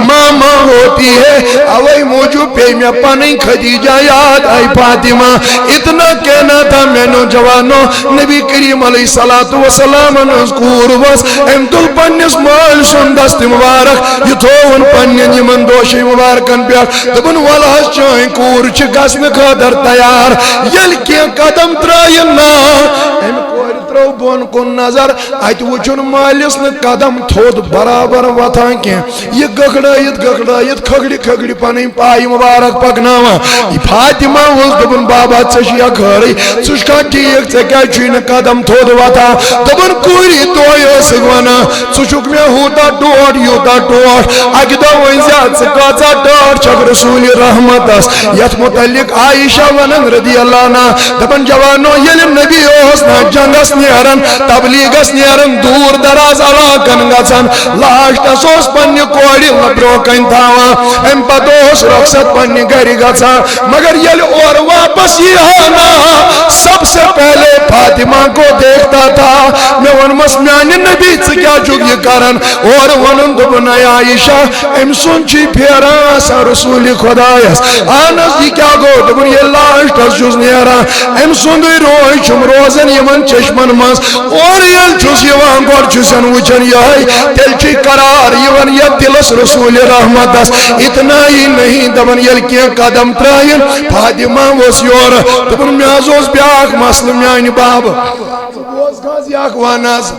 ماں ماں ہوتی ہے اوے موٗجوٗب پیٚیہِ مےٚ پنٕنۍ خدیجہ یاد آے فاطمہ اتنا کہنا تھا میانیو جوانو نبی کریم علیہ الصلوۃ والسلام ہٕنٛز کوٗر ؤژھ أمۍ تُل پننِس مٲلۍ سُنٛد دستہِ مُبارک یہِ تھووُن پننٮ۪ن یِمن دوشے مُبارکن پٮ۪ٹھ دوٚپُن وَلہٕ حظ چٲنۍ کوٗر چھِ گژھنہٕ خٲطرٕ تیار ییٚلہِ کینٛہہ قدم ترٛایہِ نا أمۍ کورِ ترو بون کن نظر ات وچن مالس ن قدم تھود برابر وتھان کی یہ گگڑائیت کھگڑی کھگڑی پن پائی مبارک پکناوا فاطمہ ول دبن بابا ژھیا گھرے ژھا ٹھیک ژے کیا چھ قدم تھود وتھان دبن کوری تویس ونا ژھک مے ہوتا ڈوڑ یوتا ڈوڑ اکہ دہ ون ژٕ کۭژاہ ڈاڈ چھکھ رسول رحمتس یتھ متعلق عائشہ ونن رضی اللہ عنہ دپن جوانو یل نبی اوس نا جنگس نیرن تبلیغس نیرن دور دراز علاقن گژھان لاسٹس اوس پننہِ کورِ برونٛہہ کَنہِ تھاوان امہِ پتہٕ اوس رخصت پننہِ گرِ گژھان مگر ییٚلہِ اورٕ واپس ییٖہا نا سب سے پہلے فاطمہ کو دیکھتا تھا میں ونمس میانہِ نبی ژٕ کیٛاہ چھُکھ یہِ کران اورٕ ووٚنُن دوٚپُن اے عائشہ أمۍ سُنٛد چھُے پھیران آسان رسوٗلِ خۄدایس اہن حظ یہِ کیٛاہ گوٚو دوٚپُن ییٚلہِ لاسٹس چھُس نیران أمۍ سُنٛدٕے روے چھُم روزان یِمن چشمن منٛز اورٕ ییٚلہِ چھُس یِوان گۄڈٕ چھُسن وٕچھان یِہوٚے تیٚلہِ چھُے قرار یِوان یتھ دِلس رسوٗلِ رحمتس اتنا ہی نہیں دپان ییٚلہِ کینٛہہ قدم ترٛایِن فاطمہ اوس یورٕ دوٚپُن مےٚ حظ اوس بیٛاکھ مسلہٕ میانہِ بابہٕ اکھ ون حظ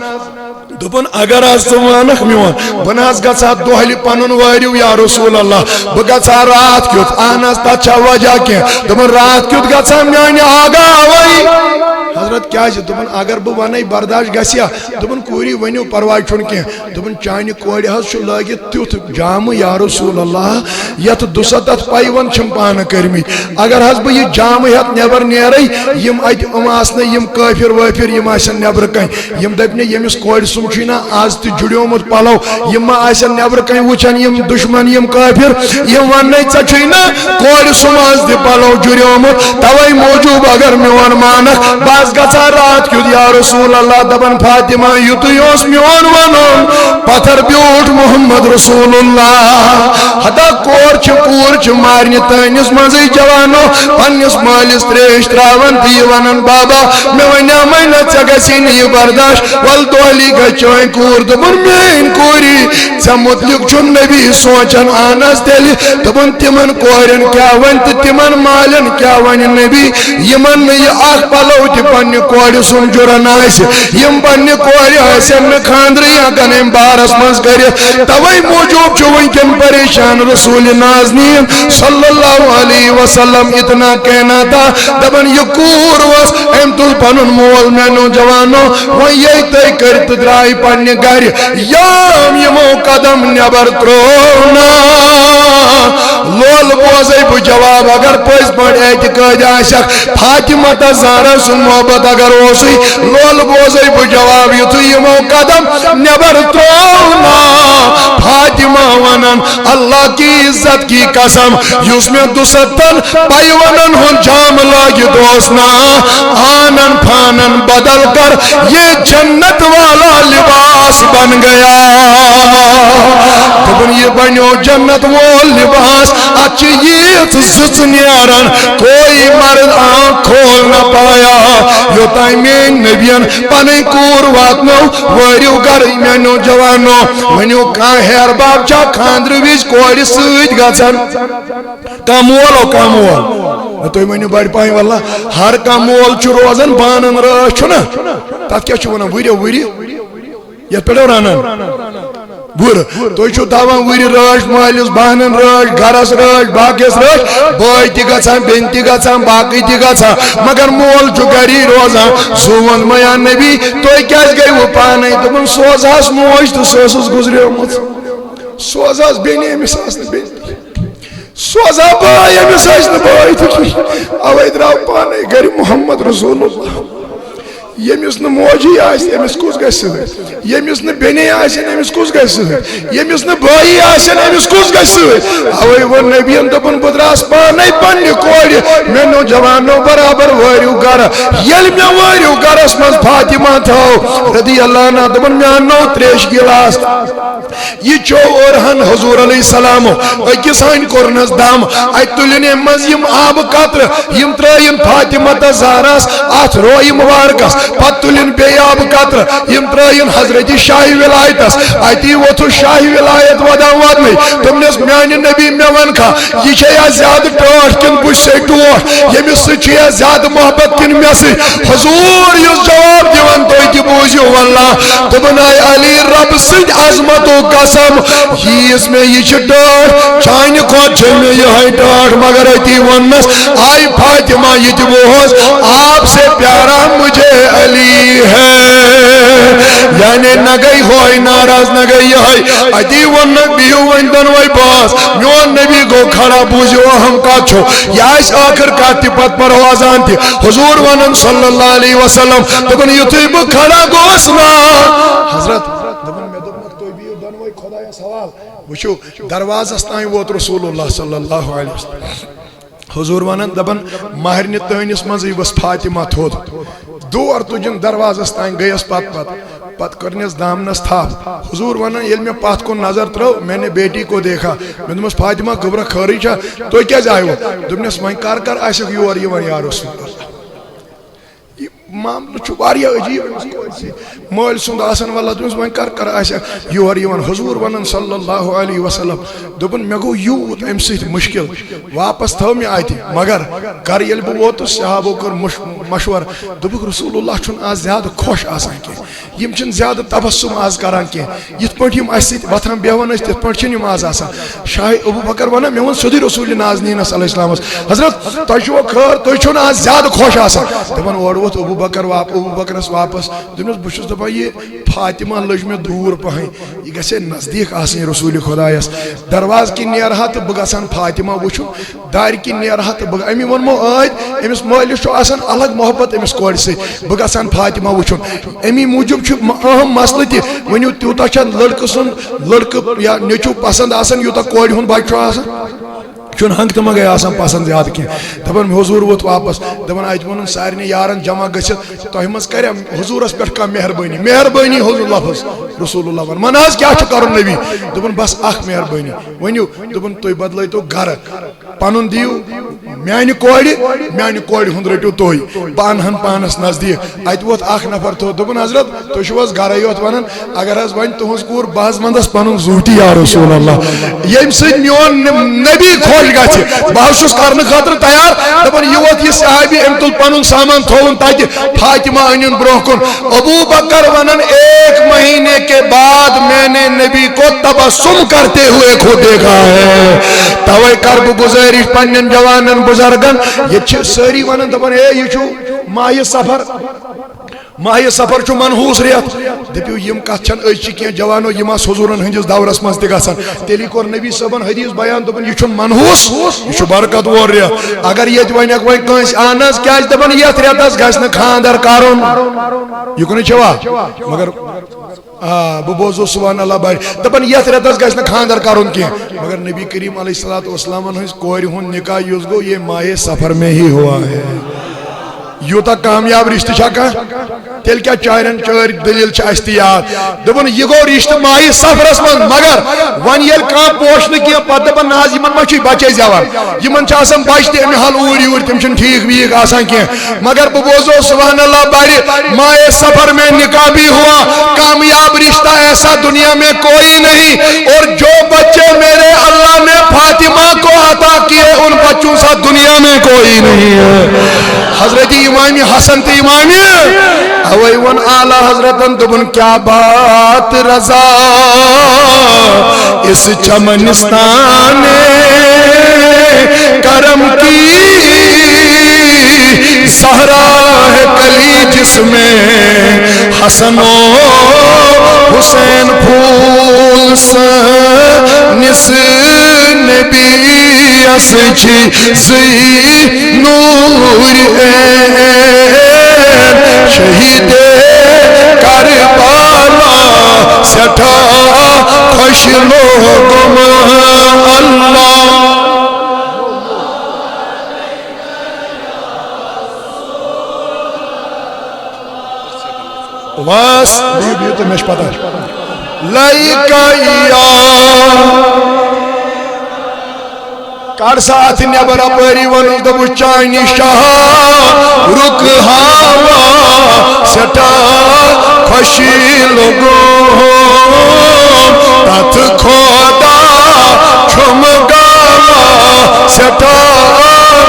دوٚپُن اگر حظ ژٕ وانکھ میون بہٕ نہ حظ گژھٕ ہا دۄہلہِ پنُن وٲرِو یا رسول اللہ بہٕ گژھٕ ہا راتھ کیُتھ اہن حظ تتھ چھا وجہ کینٛہہ دوٚپُن راتھ کیُتھ گژھٕ ہا میانہِ آگاوٕے حضرت کیا دوٚپُن اگر بہٕ ونے برداشت گژھِ دوٚپُن کوٗری ؤنِو پرواے چھُنہٕ کینٛہہ دوٚپُن چانہِ کورِ حظ چھُ لٲگِتھ تیُتھ جامہٕ یا رسول اللہ یتھ دُسَتتھ پیوند چھِم پانہٕ کٔرمٕتۍ اگر حظ بہٕ یہِ جامہٕ ہٮ۪تھ نٮ۪بر نیرے یِم اتہِ آسنہٕ یِم کٲفِر وٲفِر یِم آسن نٮ۪برٕ کَنۍ یِم دٔپنہِ ییٚمِس کورِ سُم چھُے نا آز تہِ جُڑیومُت پلو یِم ما آسن نٮ۪برٕ کَنۍ وٕچھان یِم دُشمن یِم کٲفِر یِم وننے ژےٚ چھُے نا کورِ سُم آز تہِ پلو جُڑیومُت توے موٗجوٗب اگر میون مانکھ بس گژھا رات کیُتھ یا رسول اللہ دپان فاطمہ یُتُے اوس میون ونُن پتھر بیوٗٹھ محمد رسول اللہ ہتا کور چھِ کوٗر چھِ مارنہِ تٲنِس منٛزٕے جوانو پننِس مٲلِس تریش تراوان تہٕ یہِ ونان بابا مےٚ ونیٛامے نہ ژےٚ گژھی نہٕ یہِ برداشت ول دۄہلی گژھِ چٲنۍ کوٗر دوٚپُن میٲنۍ کوٗری ژےٚ مُتعلق چھُ نبی سونٛچان اہن حظ تیٚلہِ دوٚپُن تِمن کورٮ۪ن کیٛاہ وَنہِ تہٕ تِمن مالٮ۪ن کیٛاہ وَنہِ نبی یِمن نہٕ یہِ اکھ پلو تہِ پننہِ کورِ سُنٛد جُرن آسہِ یِم پننہِ کورِ آسن نہٕ خاندرٕے ہٮ۪کان امہِ بارس منٛز کٔرِتھ توے موٗجوٗب چھُ وٕنکٮ۪ن پریشان رسوٗلِ نازنیٖن صلی اللہ علیہ وسلم اتنا کہنا تھا دپان یہِ کوٗر ؤژھ أمۍ تُل پنُن مول میانیو جوانو وۄنۍ ییٚلہِ تُہۍ کٔرۍ تہٕ درٛاے پننہِ گرِ یام یِمو قدم نٮ۪بر ترٛوو نا لول بوزے بہٕ جواب اگر پٔزۍ پٲٹھۍ اعتقاد آسٮ۪کھ فاطمہ تہٕ زہرا سُنٛد محبت اگر اوسُے لول بوزے بہٕ جواب یُتھُے یِمو قدم نٮ۪بر ترٛوو نا فاطمہ ونان اللہ کی عزت کی قسم یُس مےٚ دُسَتن پیونن ہُنٛد جامہٕ لٲگِتھ اوس نا آنن فانن بدل کر یہ جنت والا لباس بن گیا دوٚپُن یہِ بنیو جنت وول لباس اتھ چھِ ییٖژ زٕژ نیران کوئی مرد آنکھ کھول نہ پایا یوٚتانۍ میٲنۍ نبیَن پنٕنۍ کوٗر واتنو وٲرِو گرٕ میانیو جوانو ؤنِو کانٛہہ ہیر باب چھا خاندرٕ وِزِ کورِ سۭتۍ گژھان کانٛہہ مولو کانٛہہ مول تُہۍ ؤنِو بڑِ پایہِ واللہ ہر کانٛہہ مول چھُ روزان بانن رٲچھ چھُنہ تتھ کیٛاہ چھُ ونان ؤرِو ؤرِ یتھ پٮ۪ٹھ رنان بُرٕ تُہۍ چھُو تھاوان وٕرِ رٲچھ مٲلِس بانن رٲچھ گرس رٲچھ باقیس رٲچھ بٲے تہِ گژھان بیٚنہِ تہِ گژھان باقٕے تہِ گژھان مگر مول چھُ گری روزان سُہ ووٚن میا نبی تُہۍ کیٛازِ گٔیوٕ پانے دوٚپُن سوزہس موج تہٕ سۄ ٲسٕس گُزریمٕژ سوزہس بیٚنہِ أمِس ٲس نہٕ بیٚنہِ سوزا بٲے أمِس ٲسۍ نہٕ بٲے تہِ کِہیٖنۍ اوے درٛاو پانے گرِ محمد رسول اللہ ییٚمِس نہٕ موجی آسہِ أمِس کُس گژھِ سۭتۍ ییٚمِس نہٕ بیٚنے آسن أمِس کُس گژھِ سۭتۍ ییٚمِس نہٕ بٲیی آسن أمِس کُس گژھِ سۭتۍ اوے ووٚن نبیَن دوٚپُن بہٕ درٛاس پانے پننہِ کورِ میانیو جوانو برابر وٲرِو گرٕ ییٚلہِ مےٚ وٲرِو گرس منٛز فاطمہ تھٲو رضی اللہ عنہ دوٚپُن مےٚ اننو تریشہِ گِلاس یہ چو اورہن حضور علیہ السلام أکِس ہنۍ کوٚرنس دم اتہِ تُلِن اَمہِ منٛز یِم آبہٕ قطرٕ یِم ترٲیِن فاطمہ تہٕ زہراہس اتھ رویہِ مُبارکس پتلن بیاب قطر یم ترائن حضرت شاہی ولایتس ایتی ووتھو شاہی ولایت ودان ودنی تمنس میانی نبی میں ونکھا یہ چھیا زیادہ ٹوٹ کن بش سے ٹوٹ یمس سے چھیا زیادہ محبت کن میں سے حضور یس جواب دیون تو کی بوزیو واللہ دبن آئی علی رب سید عظمت و قسم یہ اس میں یہ ٹوٹ چائن کھوٹ چھے میں یہ ہے ٹوٹ مگر ایتی ونس آئی فاطمہ یہ تبوہس آپ سے پیارا مجھے علی ہے یعنی نگئی ہوئی ناراض نگئی ہے ایتی ون بیو وندن وی باس میون نبی کو کھڑا بوزیو ہم کا چھو یا اس آخر کاتی پت پر آزان تھی حضور ونن صلی اللہ علیہ وسلم دکن یتیب کھڑا گوسنا حضرت دبن میں دبنک تو بیو دنوئی خدا یا سوال وچو دروازہ استائیں ووت رسول اللہ صلی اللہ علیہ وسلم حضور ونن دبن ماہرین تہنس مزی بس فاطمہ تھود دور تجن دروازہ استائیں گیس پت کرنیس دامنس تھا حضور ونن یل میں پات کو نظر ترو میں نے بیٹی کو دیکھا میں دمس فاطمہ گبرہ خاری چھا تو کیا جائے ہو دبنس میں کر ایسے یور یہ یا رسول اللہ معاملہ چھواریا عجیب مول سند آسن والا دمس میں کر ایسے یور یون حضور ونن صلی اللہ علیہ وسلم دبن میں گو یوت ام سیت مشکل واپس تھو میں آئی تھی مگر کر یل بو ووت صحابو کر مشور دبک رسول اللہ چھن آز زیادہ خوش آسان کی یم چھن زیادہ تبسم آز کران کی یت پٹ یم اس سیت وتھان بیہوان اس تت پٹ چھن یم آز آسان شاہ ابو بکر ونا میں ون سدی رسول نازنین صلی اللہ علیہ وسلم حضرت تو چھو خیر تو چھن آز زیادہ خوش آسان دبن اور ووت ابو بکرس واپس دنس بچس دپا یہ فاطمہ لج میں دور پہن یہ گھے نزدیک آسن رسول خدایس درواز کی نیرہا تو بہ گژھان فاطمہ وچھن دار کی نیرہا تو بہ امی ونمو عید امس مالس الگ محبت امس کور سی بہ گژھان فاطمہ وچھن امی موجوب اہم مسئلہ تہ ونیو تیوتا چھن لڑکہ سن لڑکہ یا نیچو پسند آسان یوتا کور ہن بچہ آسان چون ہنگ تو مگے آسان پسند زیادہ کی دبن حضور ووت واپس دبن آج ونن سارے یارن جمع گژھت تو مز کر حضورس پہ کم مہربانی حضور لفظ رسول اللہ ون آز کیا کرن نبی دبن بس اخ مہربانی ونیو دبن تھی بدل تو گھر پن دیو میانہ کور ہند رٹو تھی پانہن پانس نزدیک ات ووت اخ نفر تو دبن حضرت تھی چھو گھر یوت ونان اگر حض ون تہذ کور بہت مندس پن زوٹی یا رسول اللہ یم سی میون نبی خوش گھے بہت کرنے خاطر تیار دپان یہ ووت یہ صحابی ام تل پن سامان تھون تاکہ فاطمہ ان برہ کن ابو بکر ونن 1 مہینے کے بعد میں نے نبی کو تبسم کرتے ہوئے کو دیکھا ہے توے کر گزارش پنن جوانن بزرگن یہ ساری ونن دپان اے یہ ماہ سفر چھو منحوس ریت دپیو یم کت چھن أزچہِ کینٛہہ جوانو یم آس حضورن ہندس دورس مز تہ گژھان تیلی کور نبی صٲبن حدیث بیان دپن یہ چھن منحوس یہ چھ برکت وول ریت اگر یت ونیک وۄنۍ کٲنٛسہِ اہن حظ کیازِ دپان یتھ ریتس گژھِ نہٕ خاندر کرُن یہ کُنہِ چھوا مگر بہ بوزو سبحان اللہ بھائی دپان یتھ ریتس گژھِ نہٕ خاندر کرُن کینٛہہ مگر نبی کریم علیہ الصلوۃ والسلام ہنٛز کورِ ہُنٛد نکاح یُس گوٚو یہ ماہ سفر میں ہی ہوا ہے یوتا کامیاب رشتہ چھا تیل کیا چارن چار دلیل اس یاد دپن یہ گو رشتہ ماہی سفرس من مگر ون یل کان پوش کی پتہ دپن ناز یمن ما چھ بچے زیوان یمن چھ آسان بچ تہ امہ حال اوری اوری تم چھ ٹھیک ویک آسان کی مگر بہ بوزو سبحان اللہ باری ماہ سفر میں نکاح بھی ہوا کامیاب رشتہ ایسا دنیا میں کوئی نہیں اور جو بچے میرے اللہ نے فاطمہ کو عطا کیے ان بچوں سا دنیا میں کوئی نہیں ہے حضرت امام حسن تے امام اوئی ون اعلی حضرتن دبن کیا بات رضا اس چمنستان کرم کی زہرا ہے کلی جس میں حسن و حسین پھول نس نبی اس چھی زی نور شہید کربلا سٹھا خوش لوگم اللہ واس یہ تو مش پتہ لائک یا کر ساتھ نبر اپری ون دب چانی شاہ رک ہوا سٹا خوشی لوگوں تت کھودا چھم گاما سٹا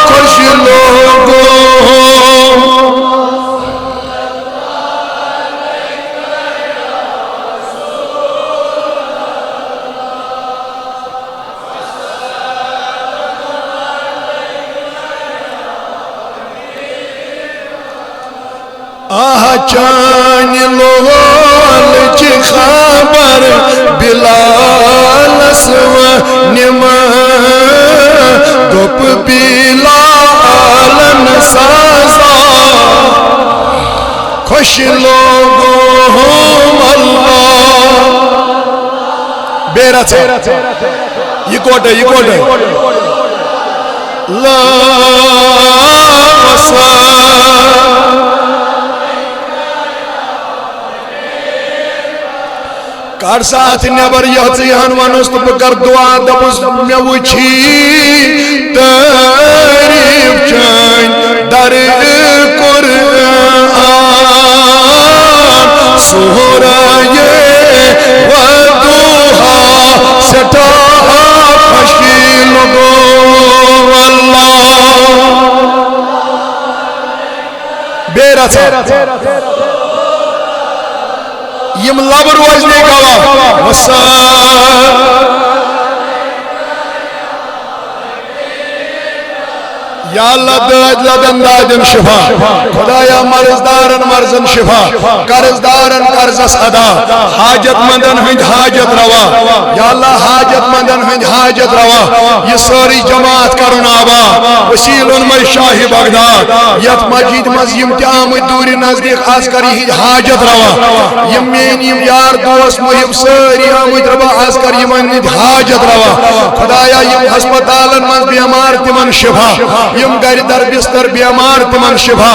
خوشی لوگوں چان لول چی خبر بلال سو نم دپ بلال سازا خوش لوگوں اللہ بیرت یہ کوٹ ہے لا وصا کر ساتھ نبر یحن ونس تو بکر دعا دبس میں وچھی تعریف چین در قرآن سورہ ودوحا سٹا خوشی لوگوں اللہ بیرت یم لب روزنے گوا یا اللہ لدن دادن شفا خدایا مرزدارن مرزن شفا قرضدارن قرضس ادا حاجت مندن ہند حاجت روا یا اللہ حاجت مندن ہند حاجت روا یہ ساری جماعت کرن آبا وسیلن میں شاہ بغداد یت مجید مزیم تیامت دوری نزدیک عسکری ہند حاجت روا یم مینیم یار دوست محب ساری آمد روا عسکری ہند حاجت روا خدایا یم ہسپتالن من بیمار تمن شفا یم گر در بستر بیمار تمن شفا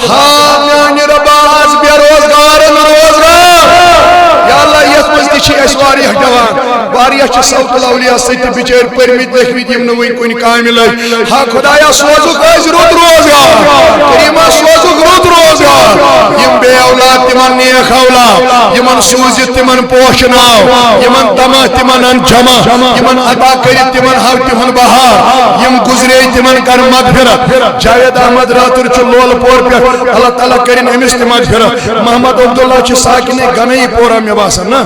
ہاں میانی رباز بے روزگارن روزگار یا اللہ یس مزدی چھ اس واریہ جوان واریہ چھ صوت الاولیاء سیتی بچیر پرمید لکھوید یم نوین کنی کامل ہے ہاں خدایا سوزک از رود روزگار کریمہ سوزک رود روزگار یم بے اولاد تمن نیخ اولاد یمن سوزت تمن پوشناو یمن دمہ تمن انجمہ یمن عطا کرت تمن ہاو تمن بہار یم گزرے تمن کر مغفرت جاوید احمد راتر چھ لول پور پہ اللہ تعالیٰ کرن امس تہ مغفرت محمد عبداللہ چھ ساکن گنئی پورا میں باسن نا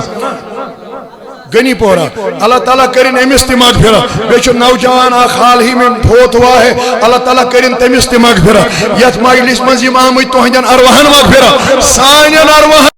گنی پورا اللہ تعالیٰ کرن امس تہ مغفرت بیچو نوجوان اخ حال ہی میں فوت ہوا ہے اللہ تعالیٰ کرن تمس تہ مغفرت یت مجلس مز یم آمت تہندین ارواحن مغفرت سانین ارواحن